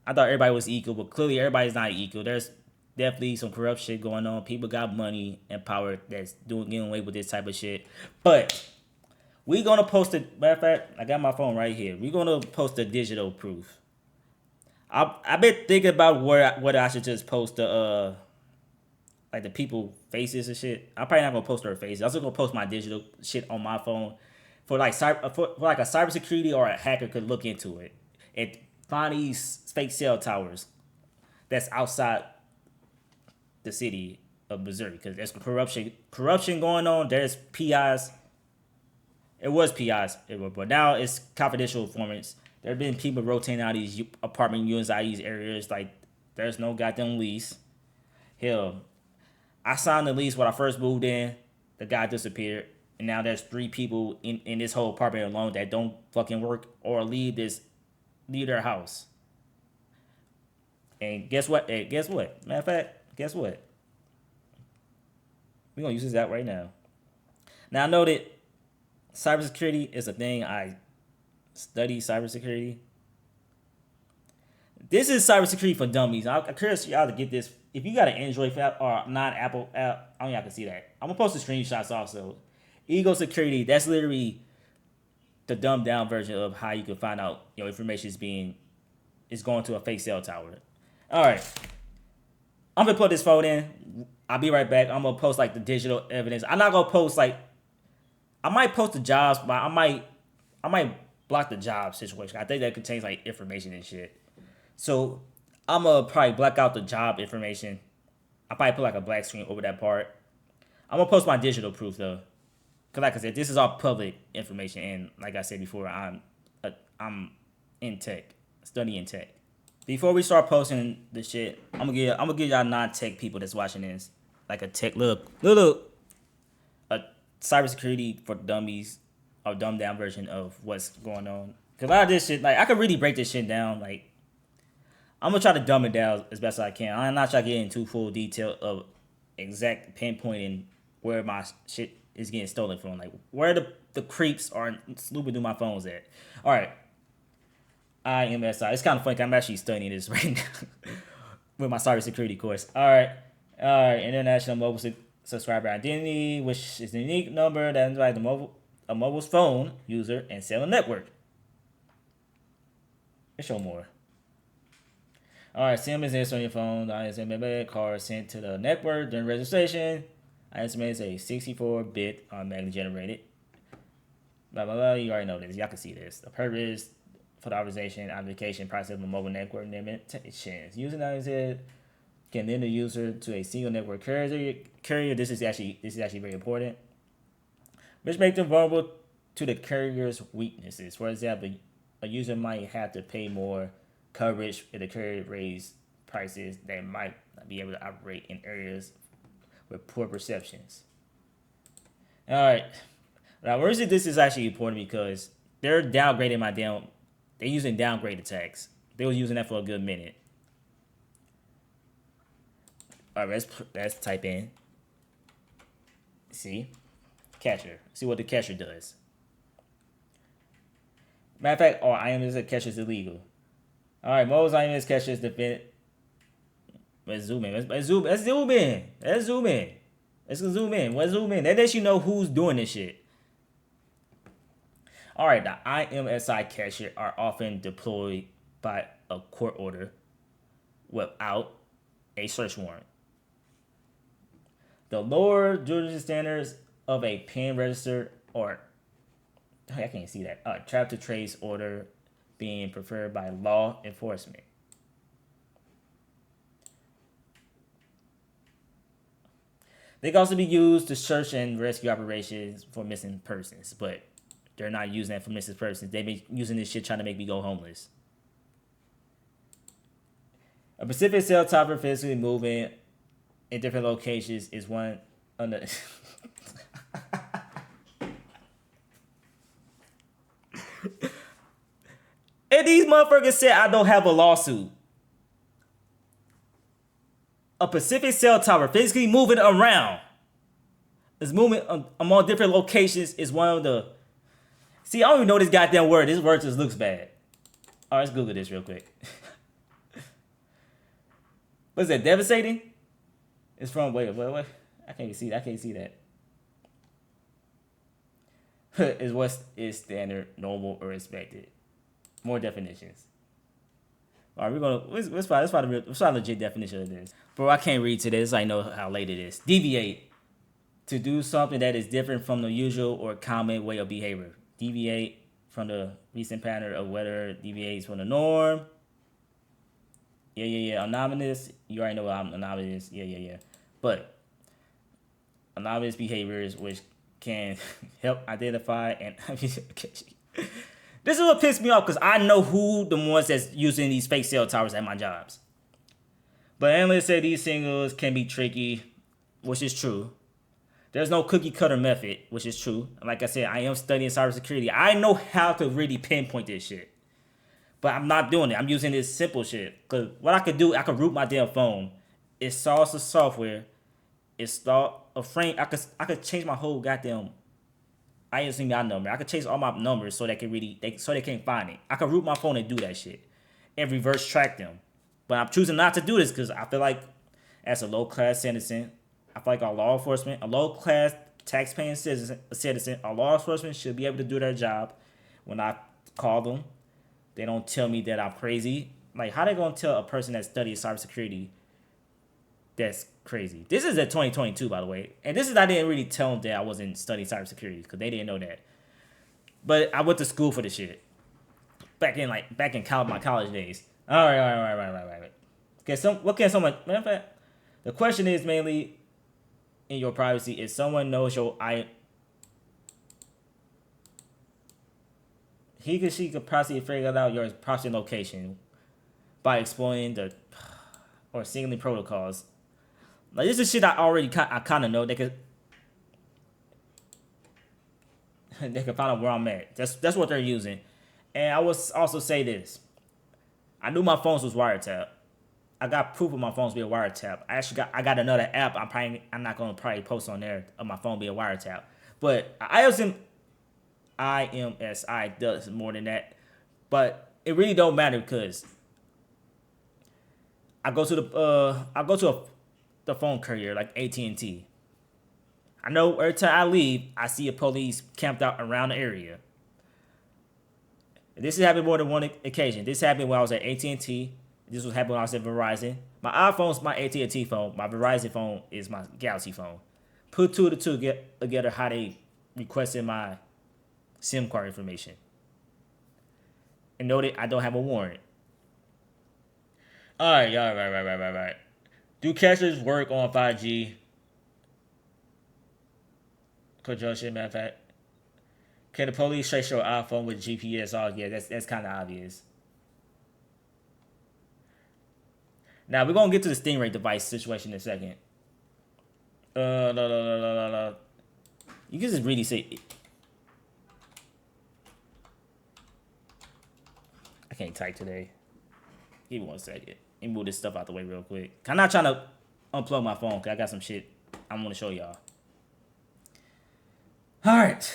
I thought everybody was equal, but clearly everybody's not equal. There's definitely some corrupt shit going on. People got money and power that's getting away with this type of shit. But we gonna post it. Matter of fact, I got my phone right here. We gonna post the digital proof. I've been thinking about whether I should just post the like the people faces and shit. I'm probably not gonna post their faces. I'm just gonna post my digital shit on my phone for like for like a cybersecurity or a hacker could look into it and find these fake cell towers that's outside the city of Missouri because there's corruption going on. There's PIs. It was PIs, but now it's confidential informants. There have been people rotating out these apartment units out of these areas. Like there's no goddamn lease. Hell, I signed the lease when I first moved in. The guy disappeared. And now there's 3 people in this whole apartment alone that don't fucking work or leave their house. And guess what? Hey, guess what? Matter of fact, guess what? We're going to use this out right now. Now I know that cybersecurity is a thing. I study cybersecurity. This is cybersecurity for dummies. I'm curious y'all to get this. If you got an Android app or non-Apple app, I don't know y'all can see that. I'm gonna post the screenshots also. Ego security. That's literally the dumbed down version of how you can find out your information is going to a fake cell tower. All right, I'm gonna put this phone in. I'll be right back. I'm gonna post like the digital evidence. I'm not gonna post like. I might post the jobs, but I might block the job situation. I think that contains like information and shit. So I'm gonna probably black out the job information. I probably put like a black screen over that part. I'm gonna post my digital proof though, cause like I said, this is all public information, and like I said before, I'm in tech, studying tech. Before we start posting the shit, I'm gonna give y'all non-tech people that's watching this like a tech little a cybersecurity for dummies or dumbed down version of what's going on. Cause a lot of this shit, like I could really break this shit down, like. I'm gonna try to dumb it down as best as I can. I'm not trying to get into full detail of exact pinpointing where my shit is getting stolen from, like where the creeps are snooping through my phones at. All right, IMSI. It's kind of funny. I'm actually studying this right now with my cybersecurity course. All right. International mobile subscriber identity, which is a unique number that identifies a mobile's phone user and cellular network. Let's show more. All right, SIM is this on your phone. The ISM card sent to the network during registration. ISM is a 64-bit automatically generated. Blah, blah, blah. You already know this. Y'all can see this. The purpose for the authorization application process of a mobile network limitations. Using ISM can limit the user to a single network carrier. This is actually very important. Which makes them vulnerable to the carrier's weaknesses. For example, a user might have to pay more coverage if the carrier raise prices. They might not be able to operate in areas with poor perceptions. All right. Now, originally, this is actually important because they're downgrading they're using downgrade attacks. They were using that for a good minute. All right, let's type in. See? Catcher. See what the catcher does. Matter of fact, IMS catcher is illegal. All right, most IMS catchers defend. Let's zoom in. Let's zoom in. Let's zoom in. That lets you know who's doing this shit. All right, the IMSI catcher are often deployed by a court order without a search warrant. The lower judicial standards of a pen register or I can't see that. Trap to trace order being preferred by law enforcement. They can also be used to search and rescue operations for missing persons, but they're not using that for missing persons. They be using this shit trying to make me go homeless. A specific cell tower physically moving in different locations is one under. And these motherfuckers said I don't have a lawsuit. A Pacific cell tower physically moving around. It's moving among different locations is one of the. See, I don't even know this goddamn word. This word just looks bad. All right, let's Google this real quick. What's that? Devastating? It's from wait. I can't even see that. I can't see that. Is what is standard, normal, or expected. More definitions. All right, we're gonna let's find a legit definition of this. Bro, I can't read to this. I know how late it is. Deviate. To do something that is different from the usual or common way of behavior. Deviate from the recent pattern of whether deviates from the norm. Yeah. Anonymous. You already know what anonymous. Yeah. But anonymous behaviors which can help identify and this is what pissed me off because I know who the ones that's using these fake cell towers at my jobs. But analysts say these signals can be tricky, which is true. There's no cookie cutter method, which is true. Like I said, I am studying cybersecurity. I know how to really pinpoint this shit. But I'm not doing it. I'm using this simple shit. Because what I could do, I could root my damn phone. Installs the software. Install a frame. I could change my whole goddamn ISMI number. I could change all my numbers so they can't find it. I could root my phone and do that shit. And reverse track them. But I'm choosing not to do this because I feel like as a low-class citizen, I feel like our law enforcement, a low-class tax-paying citizen, our law enforcement should be able to do their job. When I call them, they don't tell me that I'm crazy. Like, how they gonna tell a person that studies cybersecurity that's crazy? This is at 2022, by the way. And this is, I didn't really tell them that I wasn't studying cybersecurity because they didn't know that. But I went to school for the shit. Back in my college days. All right. Okay, what can someone, matter of fact, the question is mainly in your privacy, if someone knows your she could possibly figure out your proximate location by exploiting or signaling protocols. Like, this is shit I kind of know. They could find out where I'm at. That's what they're using. And I will also say this. I knew my phones was wiretapped. I got proof of my phone's being wiretapped. I got another app. I'm not gonna probably post on there of my phone being wiretapped. But IMSI does more than that. But it really don't matter because I go to the phone courier like at&t. I know every time I leave, I see a police camped out around the area. This has happened more than one occasion. This happened when I was at at&t. This was happening when I was at Verizon. My iPhone's my at&t phone. My Verizon phone is my Galaxy phone. Put two to two together how they requested my SIM card information. And noted I don't have a warrant. All right. Do caches work on 5G? Conjunction, matter of fact. Can the police trace your iPhone with GPS? Oh, yeah, that's kind of obvious. Now, we're going to get to the Stingray device situation in a second. No. You can just really say... I can't type today. Give me 1 second. Let me move this stuff out the way real quick. I'm not trying to unplug my phone because I got some shit I want to show y'all. All right.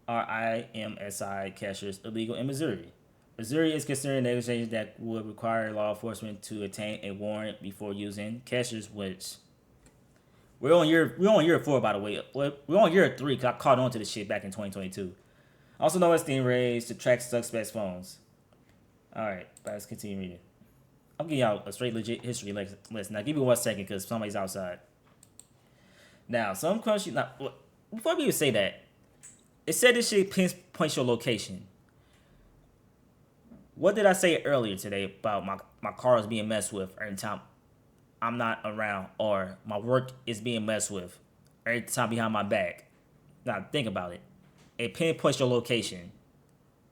IMSI caches illegal in Missouri. Missouri is considering negotiations that would require law enforcement to obtain a warrant before using caches, which we're on year 4, by the way. We're on year 3 because I caught on to this shit back in 2022. Also known as Stingrays to track suspects' phones. All right, let's continue reading. I'm giving y'all a straight legit history lesson. Now, give me 1 second because somebody's outside. Now, some countries... Now, before we even say that, it said this shit pinpoints your location. What did I say earlier today about my cars being messed with every time I'm not around, or my work is being messed with every time behind my back? Now, think about it. It pinpoints your location.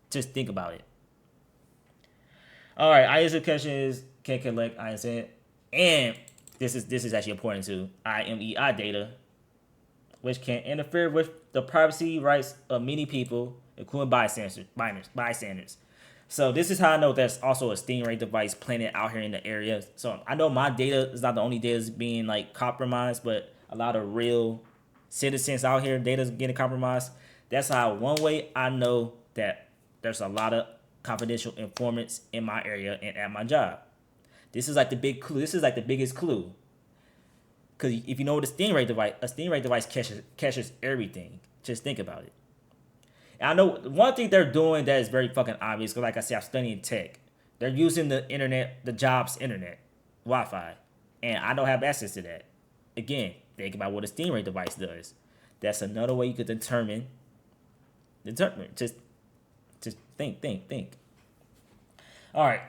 Just think about it. All right, ISO caches can collect ISN, and this is actually important too. IMEI data, which can interfere with the privacy rights of many people, including bystanders. So this is how I know there's also a stingray device planted out here in the area. So I know my data is not the only data that's being like compromised, but a lot of real citizens out here data's getting compromised. That's how one way I know that there's a lot of confidential informants in my area and at my job. This is like the big clue. This is like the biggest clue. Because if you know what a stingray device catches everything. Just think about it. And I know one thing they're doing that is very fucking obvious. Because like I said, I'm studying tech. They're using the internet, the job's internet, Wi-Fi, and I don't have access to that. Again, think about what a stingray device does. That's another way you could determine. Just think. All right.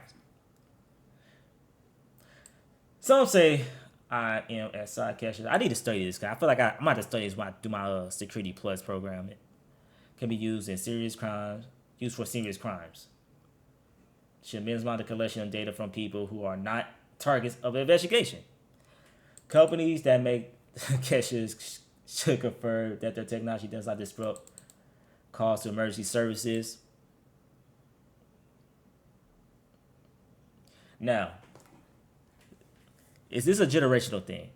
Some say IMSI caches. I need to study this because I feel like I'm about to study this when I do my Security Plus program. It can be used for serious crimes. Should minimize the collection of data from people who are not targets of an investigation. Companies that make caches should confirm that their technology does not disrupt calls to emergency services. Now, is this a generational thing?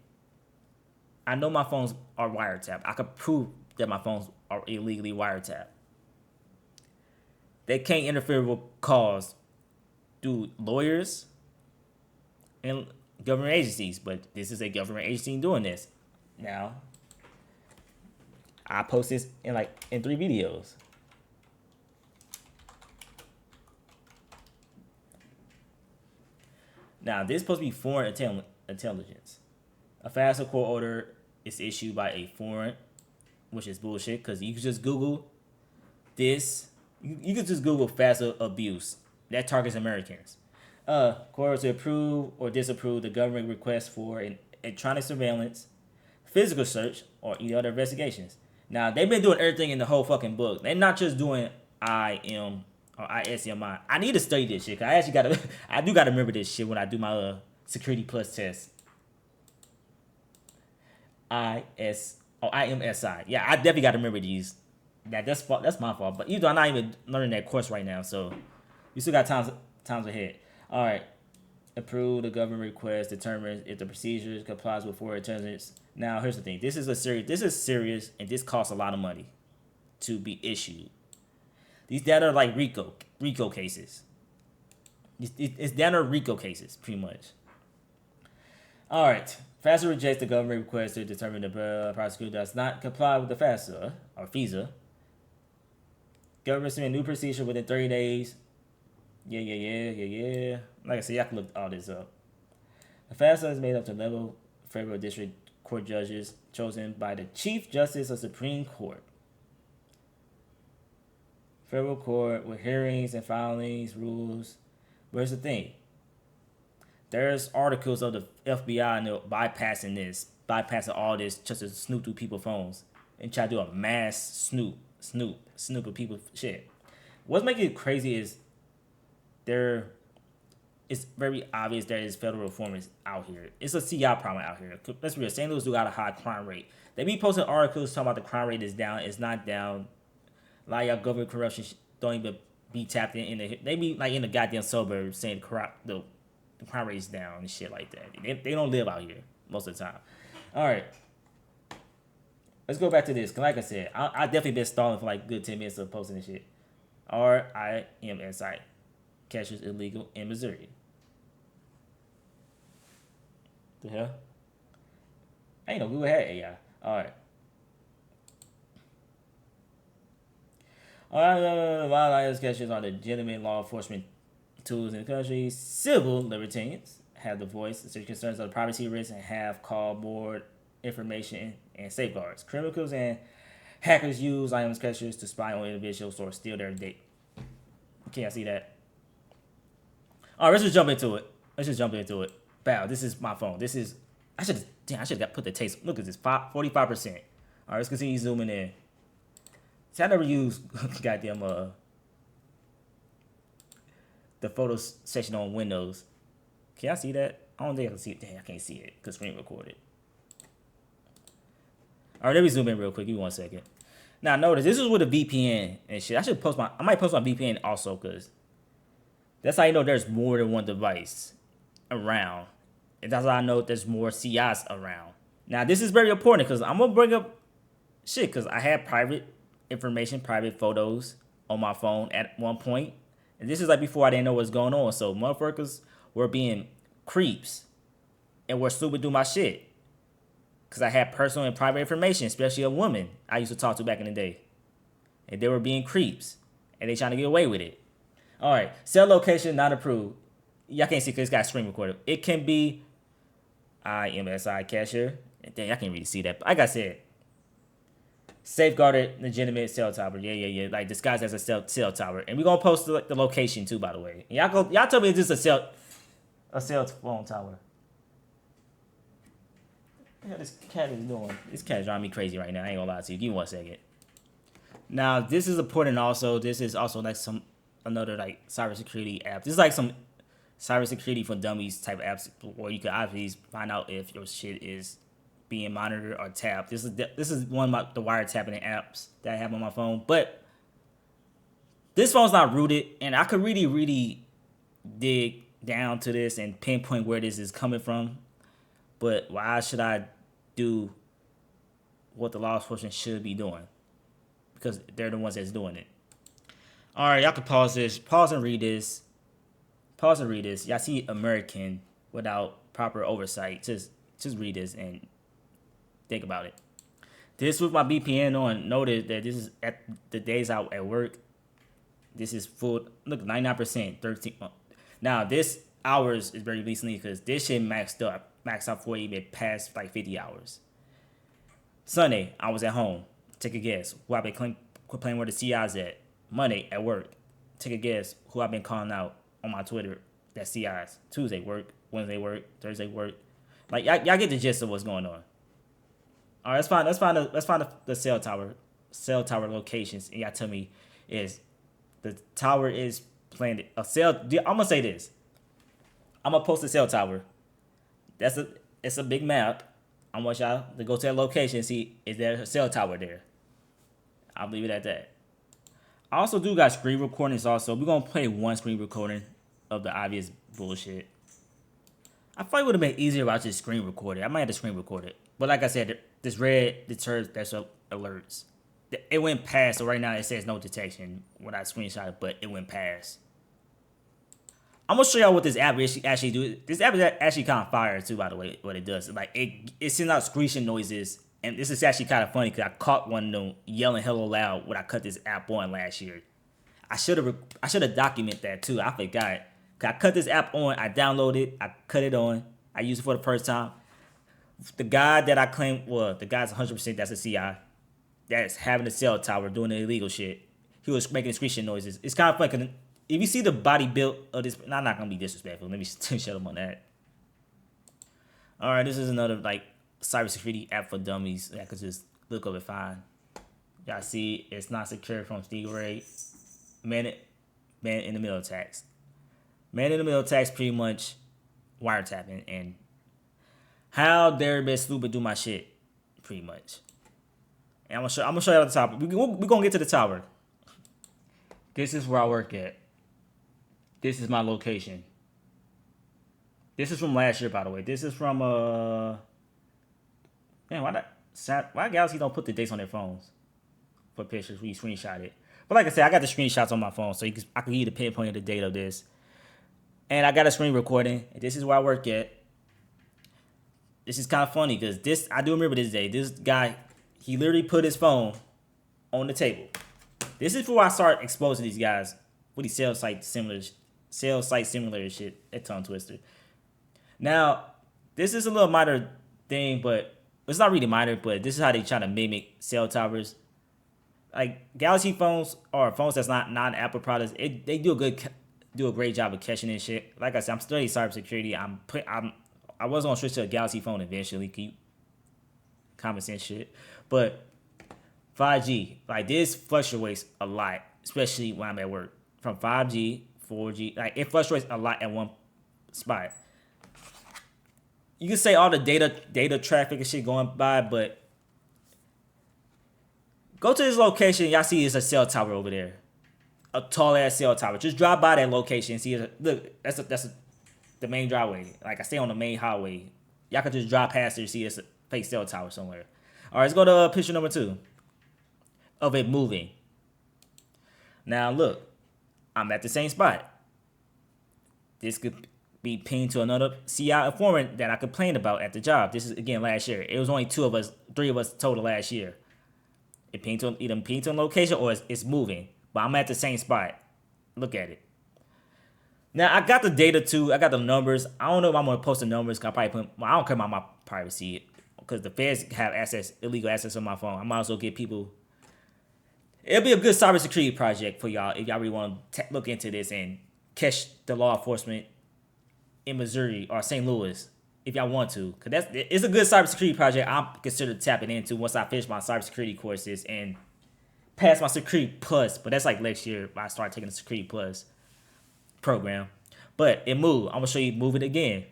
I know my phones are wiretapped. I could prove that my phones are illegally wiretapped. They can't interfere with calls through lawyers and government agencies, but this is a government agency doing this. Now, I post this in 3 videos. Now, this is supposed to be foreign intelligence. A FAFSA court order is issued by a foreign, which is bullshit, because you can just Google this. You can just Google FAFSA abuse. That targets Americans. Courts to approve or disapprove the government request for an electronic surveillance, physical search, or any other investigations. Now, they've been doing everything in the whole fucking book. They're not just doing IM or ISMI. I need to study this shit. Cause I do gotta remember this shit when I do my Security Plus test. IMSI. Yeah, I definitely gotta remember these. That's my fault. But I'm not even learning that course right now, so you still got times ahead. All right. Approve the government request. Determines if the procedure complies with foreign intelligence. Now, here's the thing. This is serious, and this costs a lot of money to be issued. These data are like RICO cases. It's data RICO cases, pretty much. All right. FAFSA rejects the government request to determine the prosecutor does not comply with the FAFSA or FISA. Government submit a new procedure within 30 days. Yeah. Like I said, y'all can look all this up. The FAFSA is made up to level federal district court judges chosen by the Chief Justice of Supreme Court. Federal court with hearings and filings, rules. Where's the thing? There's articles of the FBI and they're bypassing all this just to snoop through people's phones and try to do a mass snoop of people's shit. What's making it crazy is it's very obvious there is federal reformers out here. It's a CI problem out here. Let's be real. St. Louis do got a high crime rate. They be posting articles talking about the crime rate is down. It's not down. A lot of y'all government corruption don't even be tapped in. They be like in the goddamn suburbs saying the crime rate is down and shit like that. They don't live out here most of the time. All right. Let's go back to this. Like I said, I definitely been stalling for like good 10 minutes of posting this shit. RIMSI. Catches illegal in Missouri. The hell? I ain't know we had AI. Alright. Wildlife catches are legitimate law enforcement tools in the country. Civil libertarians have the voice, such concerns of privacy risks, and have called board information and safeguards. Criminals and hackers use IMS catchers to spy on individuals or steal their data. Can't see that? All right, let's just jump into it. Bow, this is my phone. I should have put the taste. Look at this, 45%. All right, let's continue zooming in. See, I never use goddamn the photos section on Windows. Can y'all see that? I don't think I can see it. Dang, I can't see it because screen recorded. All right, let me zoom in real quick. Give me 1 second. Now notice this is with a VPN and shit. I might post my VPN also because that's how you know there's more than one device around. And that's how I know there's more CIs around. Now this is very important because I'm gonna bring up shit because I had private information, private photos on my phone at one point. And this is like before I didn't know what's going on. So motherfuckers were being creeps and were stupid do my shit. Because I had personal and private information, especially a woman I used to talk to back in the day. And they were being creeps. And they trying to get away with it. Alright, cell location not approved. Y'all can't see because it's got screen recorded. It can be IMSI cashier. Dang, I can't really see that. But like I said, safeguarded legitimate cell tower. Yeah. Like disguised as a cell tower. And we're going to post the location too, by the way. And y'all tell me it's just a cell phone tower. What this cat is doing? This cat is driving me crazy right now. I ain't gonna lie to you. Give me 1 second. Now, this is important also. This is also like another like cybersecurity app. This is like some cybersecurity for dummies type of apps where you can obviously find out if your shit is being monitored or tapped. This is one of the wiretapping apps that I have on my phone. But this phone's not rooted, and I could really dig down to this and pinpoint where this is coming from. But why should I do what the law enforcement should be doing? Because they're the ones that's doing it. All right, y'all can pause this. Pause and read this. Y'all see American without proper oversight. Just read this and think about it. This with my VPN on. Notice that this is at the days out at work. This is full. Look, 99%, 13. Now this hours is very recently because this shit maxed out for even past like 50 hours. Sunday, I was at home. Take a guess who I've been playing where the CI's at. Monday at work. Take a guess who I've been calling out on my Twitter. That CI's. Tuesday work. Wednesday work. Thursday work. Like y'all get the gist of what's going on. All right, let's find the cell tower locations, and y'all tell me is the tower is planted a cell. I'm gonna say this. I'm gonna post a cell tower. It's a big map. I want y'all to go to that location and see is there a cell tower there. I'll leave it at that. I also do got screen recordings also. We're gonna play one screen recording of the obvious bullshit. I thought it would have been easier if I just screen recorded. I might have to screen record it. But like I said, this red deters that's alerts. It went past, so right now it says no detection when I screenshot it, but it went past. I'm gonna show y'all what this app actually do. This app is actually kind of fire too, by the way. What it does, like it sends out screeching noises, and this is actually kind of funny because I caught one of them yelling hello loud when I cut this app on last year. I should have documented that too. I forgot. Cause I cut this app on, I downloaded it, I cut it on, I used it for the first time. The guy that I claimed, well, the guy's 100% that's a CI, that's having a cell tower doing the illegal shit. He was making screeching noises. It's kind of funny because if you see the body built of this, I'm not gonna be disrespectful. Let me shut up on that. All right, this is another like cybersecurity app for dummies that I could just look up and find. Y'all see, it's not secure from Stingray. Man in the middle attacks. Man in the middle attacks pretty much wiretapping and how dare Miss Snoop do my shit, pretty much. And I'm gonna show you at the top. We're gonna get to the tower. This is where I work at. This is my location. This is from last year, by the way. This is from man, why Galaxy don't put the dates on their phones for pictures when you screenshot it? But like I said, I got the screenshots on my phone, so I can give you the pinpoint of the date of this. And I got a screen recording. And this is where I work at. This is kind of funny because I do remember this day. This guy, he literally put his phone on the table. This is before I start exposing these guys with these sales site simulator shit. That tongue twister. Now, this is a little minor thing, but it's not really minor. But this is how they try to mimic cell towers. Like Galaxy phones or phones that's not non-Apple products, they do a great job of catching this shit. Like I said, I'm studying cybersecurity. I was gonna switch to a Galaxy phone eventually. Keep common sense shit, but 5G like this fluctuates a lot, especially when I'm at work. From 5G, 4G. Like it fluctuates a lot at one spot. You can say all the data traffic and shit going by, but go to this location. Y'all see it's a cell tower over there, a tall ass cell tower. Just drive by that location and see it. Look, that's the main driveway. Like I stay on the main highway. Y'all can just drive past it and see it's a fake cell tower somewhere. All right, let's go to picture number 2 of it moving. Now look, I'm at the same spot. This could be pinned to another CI informant that I complained about at the job. This is again last year. It was only 3 of us total last year. It pinned to either pinned to a location or it's moving, but I'm at the same spot. Look at it. Now I got the data too. I got the numbers. I don't know if I'm gonna post the numbers. I don't care about my privacy because the feds have illegal access on my phone. I might as well get people. It'll be a good cybersecurity project for y'all if y'all really want to look into this and catch the law enforcement in Missouri or St. Louis if y'all want to. Because it's a good cybersecurity project I'm considered tapping into once I finish my cybersecurity courses and pass my Security Plus. But that's like next year when I start taking the Security Plus program. But it moved. I'm going to show you move it again.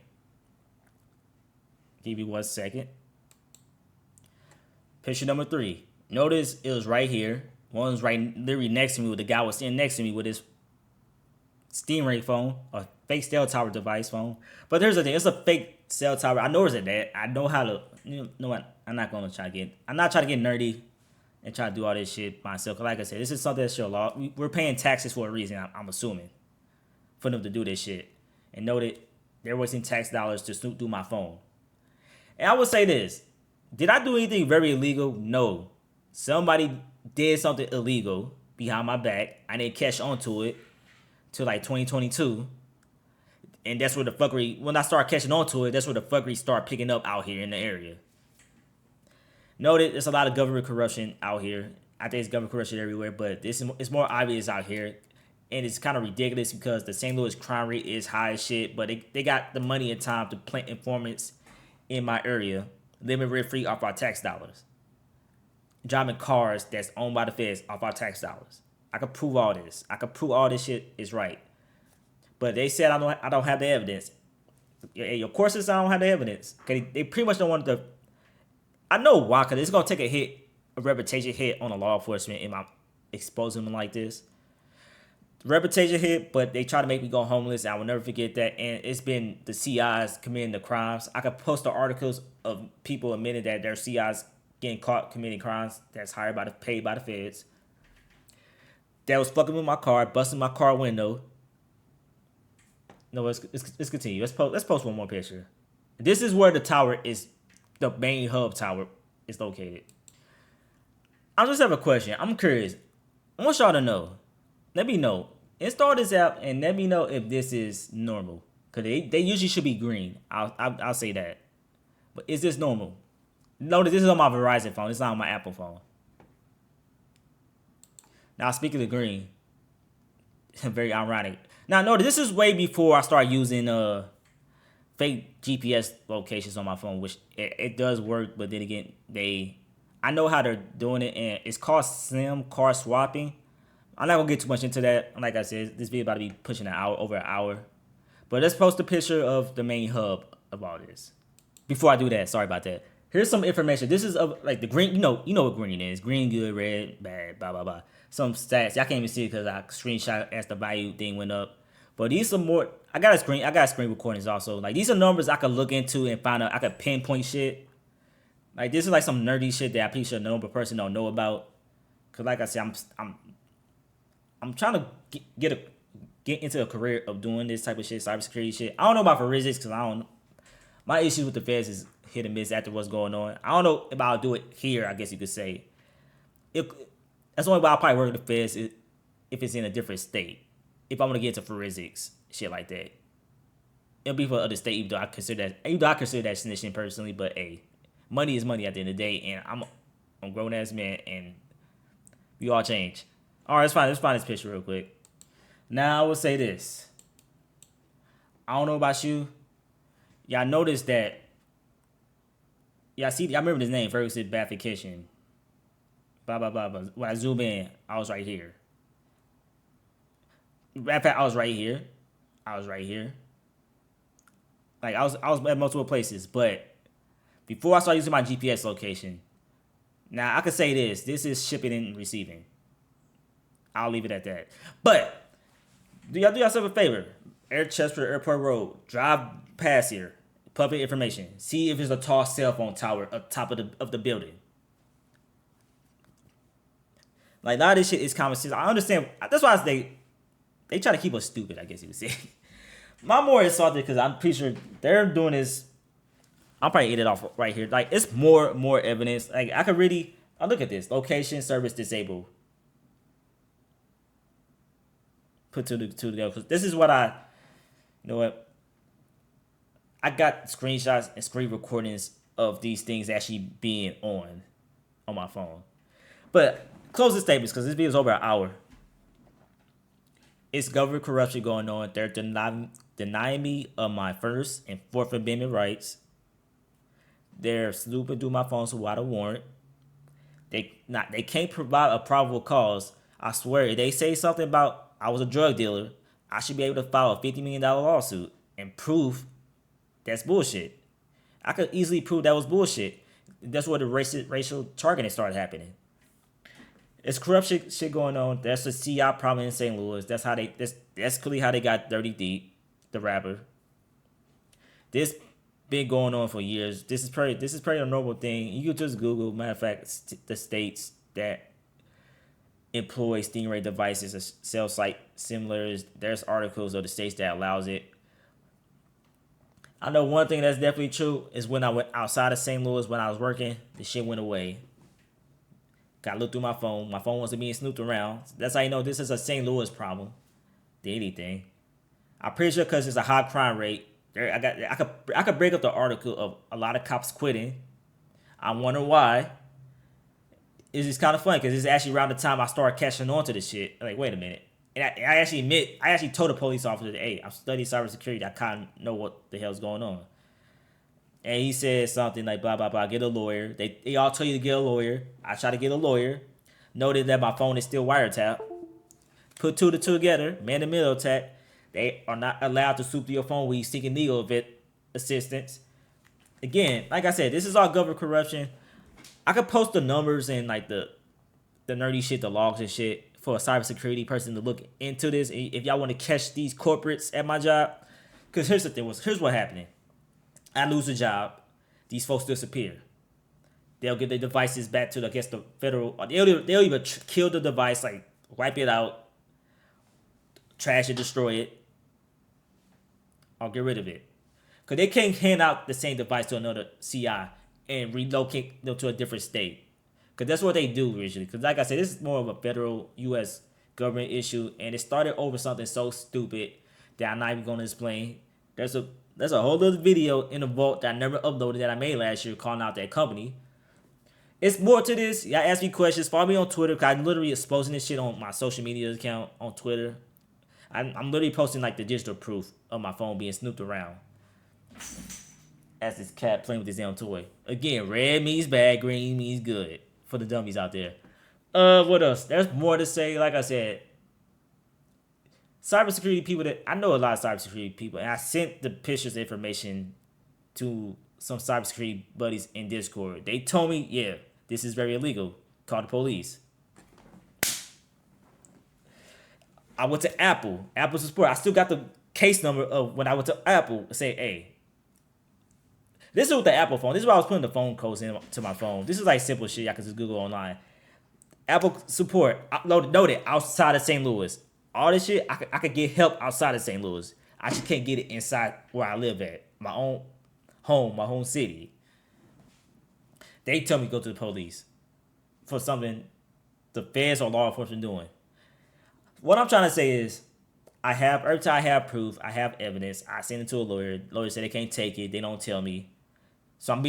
Give you 1 second. Picture number 3. Notice it was right here. One was literally next to me. The guy was sitting next to me with his Stingray phone, a fake cell tower device phone. But there's a thing. It's a fake cell tower. I know it's a that. I know how to. You know what? I'm not trying to get nerdy and try to do all this shit myself. Cause like I said, this is something that's your law. We're paying taxes for a reason. I'm assuming for them to do this shit and know that they're wasting tax dollars to snoop through my phone. And I would say this: did I do anything very illegal? No. Somebody did something illegal behind my back. I didn't catch on to it till like 2022. And that's where the fuckery, when I start catching on to it, that's where the fuckery start picking up out here in the area. Noted there's a lot of government corruption out here. I think it's government corruption everywhere, but it's more obvious out here. And it's kind of ridiculous because the St. Louis crime rate is high as shit, but they got the money and time to plant informants in my area, living rent-free off our tax dollars. Driving cars that's owned by the feds off our tax dollars. I could prove all this. I could prove all this shit is right. But they said I don't have the evidence. Of course, I don't have the evidence. Okay, they pretty much don't want to. I know why, because it's gonna take a reputation hit on the law enforcement if I expose them like this. Reputation hit, but they try to make me go homeless. I will never forget that. And it's been the CIs committing the crimes. I could post the articles of people admitting that their CIs getting caught committing crimes that's paid by the feds. That was fucking with my car, busting my car window. No, let's continue. Let's post one more picture. This is where the main hub tower is located. I just have a question. I'm curious. I want y'all to know. Let me know. Install this app and let me know if this is normal. Cause they usually should be green. I'll say that. But is this normal? Notice this is on my Verizon phone. It's not on my Apple phone. Now, speaking of green, very ironic. Now, notice this is way before I started using fake GPS locations on my phone, which it does work. But then again, I know how they're doing it, and it's called SIM card swapping. I'm not gonna get too much into that. Like I said, this video about to be pushing over an hour. But let's post a picture of the main hub of all this. Before I do that, sorry about that. Here's some information. This is of like the green. You know what green is. Green, good, red, bad, blah blah blah. Some stats. Y'all can't even see it because I screenshot as the value thing went up. But these are more. I got screen recordings also. Like these are numbers I could look into and find out. I could pinpoint shit. Like this is like some nerdy shit that I'm pretty sure no person don't know about. Cause like I said, I'm trying to get into a career of doing this type of shit, cybersecurity shit. I don't know about forensics because I don't. My issue with the feds is hit and miss after what's going on. I don't know if I'll do it here, I guess you could say. That's the only way I'll probably work with the feds if it's in a different state. If I'm going to get into forensics, shit like that. It'll be for other state, even though I consider that snitching personally, but hey, money is money at the end of the day, and I'm a grown-ass man, and we all change. All right, let's find this picture real quick. Now, I will say this. I don't know about you. Y'all notice that. Y'all remember his name, Ferguson Baffin Kitchen. Blah, blah, blah, blah. When I zoom in, I was right here. Matter of fact, I was right here. Like I was at multiple places, but before I started using my GPS location, now I could say this: this is shipping and receiving. I'll leave it at that. But do yourself a favor? Air Chester Airport Road. Drive past here. Public information. See if there's a tall cell phone tower up top of the building. Like a lot of this shit is common sense. I understand. That's why they try to keep us stupid. I guess you would say. My more insulted because I'm pretty sure they're doing this. I'll probably eat it off right here. Like it's more evidence. Like I could really. I look at this. Location service disabled. Put two together because this is what you know what. I got screenshots and screen recordings of these things actually being on my phone. But closing statements because this video is over an hour. It's government corruption going on. They're denying me of my First and Fourth Amendment rights. They're snooping through my phone without a warrant. They can't provide a probable cause. I swear, if they say something about I was a drug dealer, I should be able to file a $50 million lawsuit and prove that's bullshit. I could easily prove that was bullshit. That's where the racial targeting started happening. It's corruption shit going on. That's a CI problem in St. Louis. That's clearly how they got Dirty Deep, the rapper. This been going on for years. This is pretty a normal thing. You could just Google. Matter of fact, the states that employ Stingray devices or cell site similars. There's articles of the states that allows it. I know one thing that's definitely true is when I went outside of St. Louis when I was working, the shit went away. Got to look through my phone. My phone wasn't being snooped around. That's how you know this is a St. Louis problem. Than anything. I'm pretty sure because it's a high crime rate. I could break up the article of a lot of cops quitting. I wonder why. It's just kind of funny because it's actually around the time I started catching on to this shit. Like, wait a minute. And I actually told the police officer, hey, I'm studying cybersecurity. I kind of know what the hell's going on. And he said something like, blah, blah, blah, get a lawyer. They all tell you to get a lawyer. I try to get a lawyer. Noted that my phone is still wiretapped. Put two to two together, man in the middle attack. They are not allowed to swoop to your phone when you're seeking legal assistance. Again, like I said, this is all government corruption. I could post the numbers and like the nerdy shit, the logs and shit for a cybersecurity person to look into this. If y'all want to catch these corporates at my job, because here's the thing. Here's what happening. I lose a job. These folks disappear. They'll get their devices back to, I guess, the federal. They'll even kill the device, like wipe it out, trash it, destroy it, or get rid of it. Because they can't hand out the same device to another CI and relocate them to a different state. Because that's what they do usually. Because like I said, this is more of a federal U.S. government issue. And it started over something so stupid that I'm not even going to explain. There's a whole other video in the vault that I never uploaded that I made last year calling out that company. It's more to this. Y'all ask me questions. Follow me on Twitter because I'm literally exposing this shit on my social media account on Twitter. I'm literally posting like the digital proof of my phone being snooped around. As this cat playing with his damn toy. Again, red means bad, green means good. For the dummies out there. What else? There's more to say. Like I said, cybersecurity people I know a lot of cybersecurity people, and I sent the pictures information to some cybersecurity buddies in Discord. They told me, yeah, this is very illegal. Call the police. I went to Apple support. I still got the case number of when I went to Apple. Say, hey. This is with the Apple phone. This is why I was putting the phone codes into my phone. This is like simple shit I can just Google online. Apple support noted outside of St. Louis. All this shit, I could get help outside of St. Louis. I just can't get it inside where I live at. My own home, my home city. They tell me to go to the police for something the feds or law enforcement doing. What I'm trying to say is, every time I have proof, I have evidence, I send it to a lawyer. Lawyer say they can't take it, they don't tell me. So I'm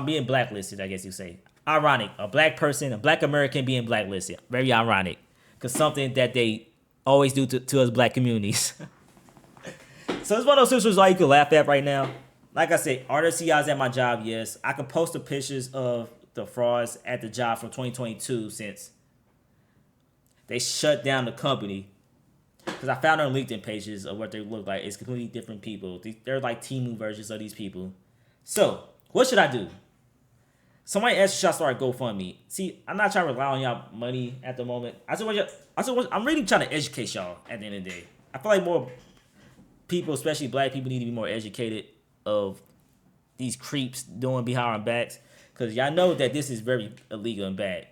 being blacklisted, I guess you say. Ironic. A black person, a black American being blacklisted. Very ironic. Because something that they always do to us black communities. So it's one of those situations all you can laugh at right now. Like I said, are there CIs at my job? Yes. I can post the pictures of the frauds at the job from 2022 since they shut down the company. because I found their LinkedIn pages of what they look like. It's completely different people. They're like Temu versions of these people. So, what should I do? Somebody asked should I start a GoFundMe. See, I'm not trying to rely on y'all money at the moment. I'm really trying to educate y'all at the end of the day. I feel like more people, especially black people, need to be more educated of these creeps doing behind our backs. Because y'all know that this is very illegal and bad.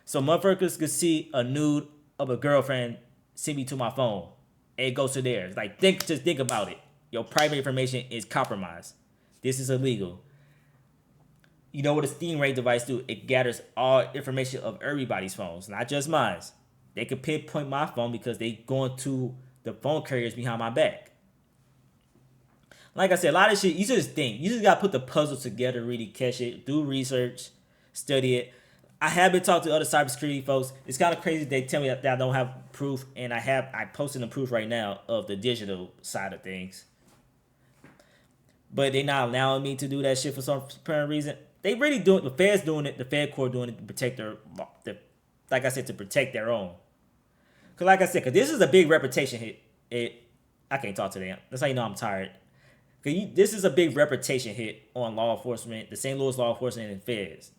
So motherfuckers could see a nude of a girlfriend send me to my phone. And it goes to theirs. Like, just think about it. Your private information is compromised. This is illegal. You know what a Stingray device do? It gathers all information of everybody's phones, not just mine. They could pinpoint my phone because they going to the phone carriers behind my back. Like I said, a lot of shit, you just think. You just got to put the puzzle together, really catch it, do research, study it. I have been talking to other cybersecurity folks. It's kind of crazy. They tell me that I don't have proof, and I posted the proof right now of the digital side of things. But they're not allowing me to do that shit for some apparent reason. They really do it. The Fed's doing it. The Fed Corps doing it to protect like I said, to protect their own. Cause like I said, cause this is a big reputation hit. I can't talk today. That's how you know I'm tired. This is a big reputation hit on law enforcement, the St. Louis law enforcement and feds,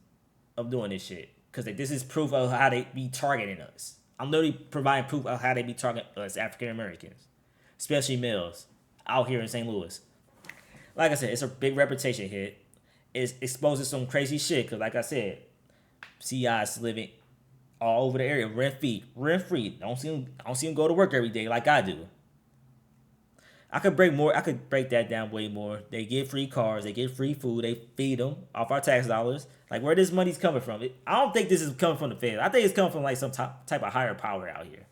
of doing this shit. Cause this is proof of how they be targeting us. I'm literally providing proof of how they be targeting us African Americans, especially males, out here in St. Louis. Like I said, it's a big reputation hit. It exposes some crazy shit. Cause like I said, CI's living all over the area, rent free. Don't see them go to work every day like I do. I could break that down way more. They get free cars, they get free food, they feed them off our tax dollars. Like, where this money's coming from? I don't think this is coming from the Fed. I think it's coming from like some type of higher power out here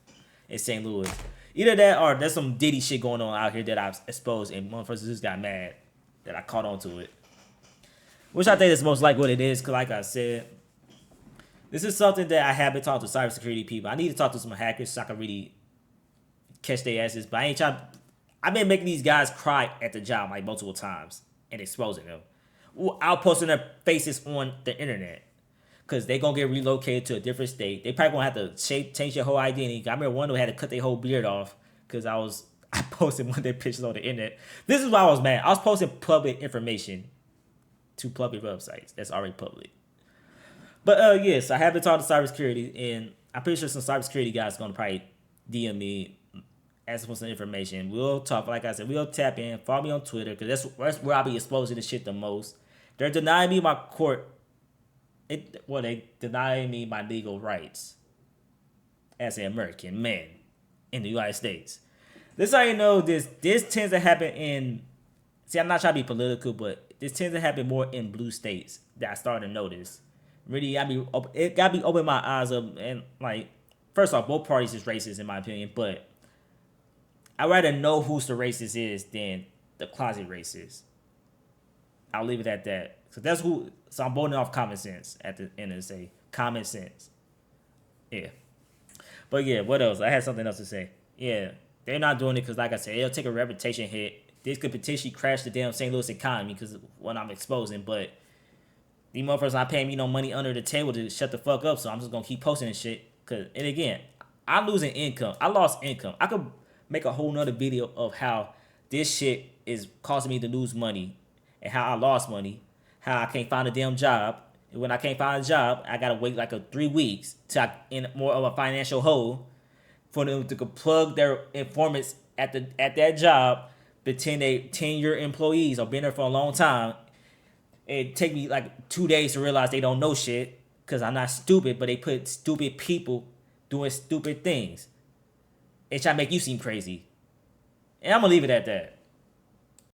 in St. Louis. Either that or there's some Diddy shit going on out here that I've exposed, and motherfuckers just got mad that I caught on to it. Which I think is most likely what it is, because like I said, this is something that I have been talking to cybersecurity people. I need to talk to some hackers so I can really catch their asses. But I've been making these guys cry at the job like multiple times and exposing them. I'll posting their faces on the internet because they gonna get relocated to a different state. They probably gonna have to change their whole identity. I remember one of them had to cut their whole beard off because I posted one of their pictures on the internet. This is why I was mad. I was posting public information to public websites that's already public. But yes, I have been talking to cybersecurity, and I'm pretty sure some cybersecurity guys are gonna probably DM me, ask for some information. We'll talk. Like I said, we'll tap in. Follow me on Twitter because that's where I'll be exposing this shit the most. They're denying me my they denying me my legal rights as an American man in the United States. This is how you know this tends to happen in. See, I'm not trying to be political, but this tends to happen more in blue states that I started to notice. Really, it got me open my eyes up, and like, first off, both parties is racist in my opinion, but I'd rather know who's the racist is than the closet racist. I'll leave it at that. So I'm voting off common sense at the end of the day. Common sense. Yeah. But yeah, what else? I had something else to say. Yeah, they're not doing it because, like I said, it'll take a reputation hit. This could potentially crash the damn St. Louis economy because of what I'm exposing, but these motherfuckers not paying me no money under the table to shut the fuck up, so I'm just gonna keep posting this shit. And again, I'm losing income. I lost income. I could make a whole nother video of how this shit is causing me to lose money and how I lost money, how I can't find a damn job. And when I can't find a job, I gotta wait like 3 weeks till I in more of a financial hole for them to plug their informants at that job, pretend they 10-year employees or been there for a long time. It take me like 2 days to realize they don't know shit because I'm not stupid, but they put stupid people doing stupid things. They try to make you seem crazy. And I'm going to leave it at that.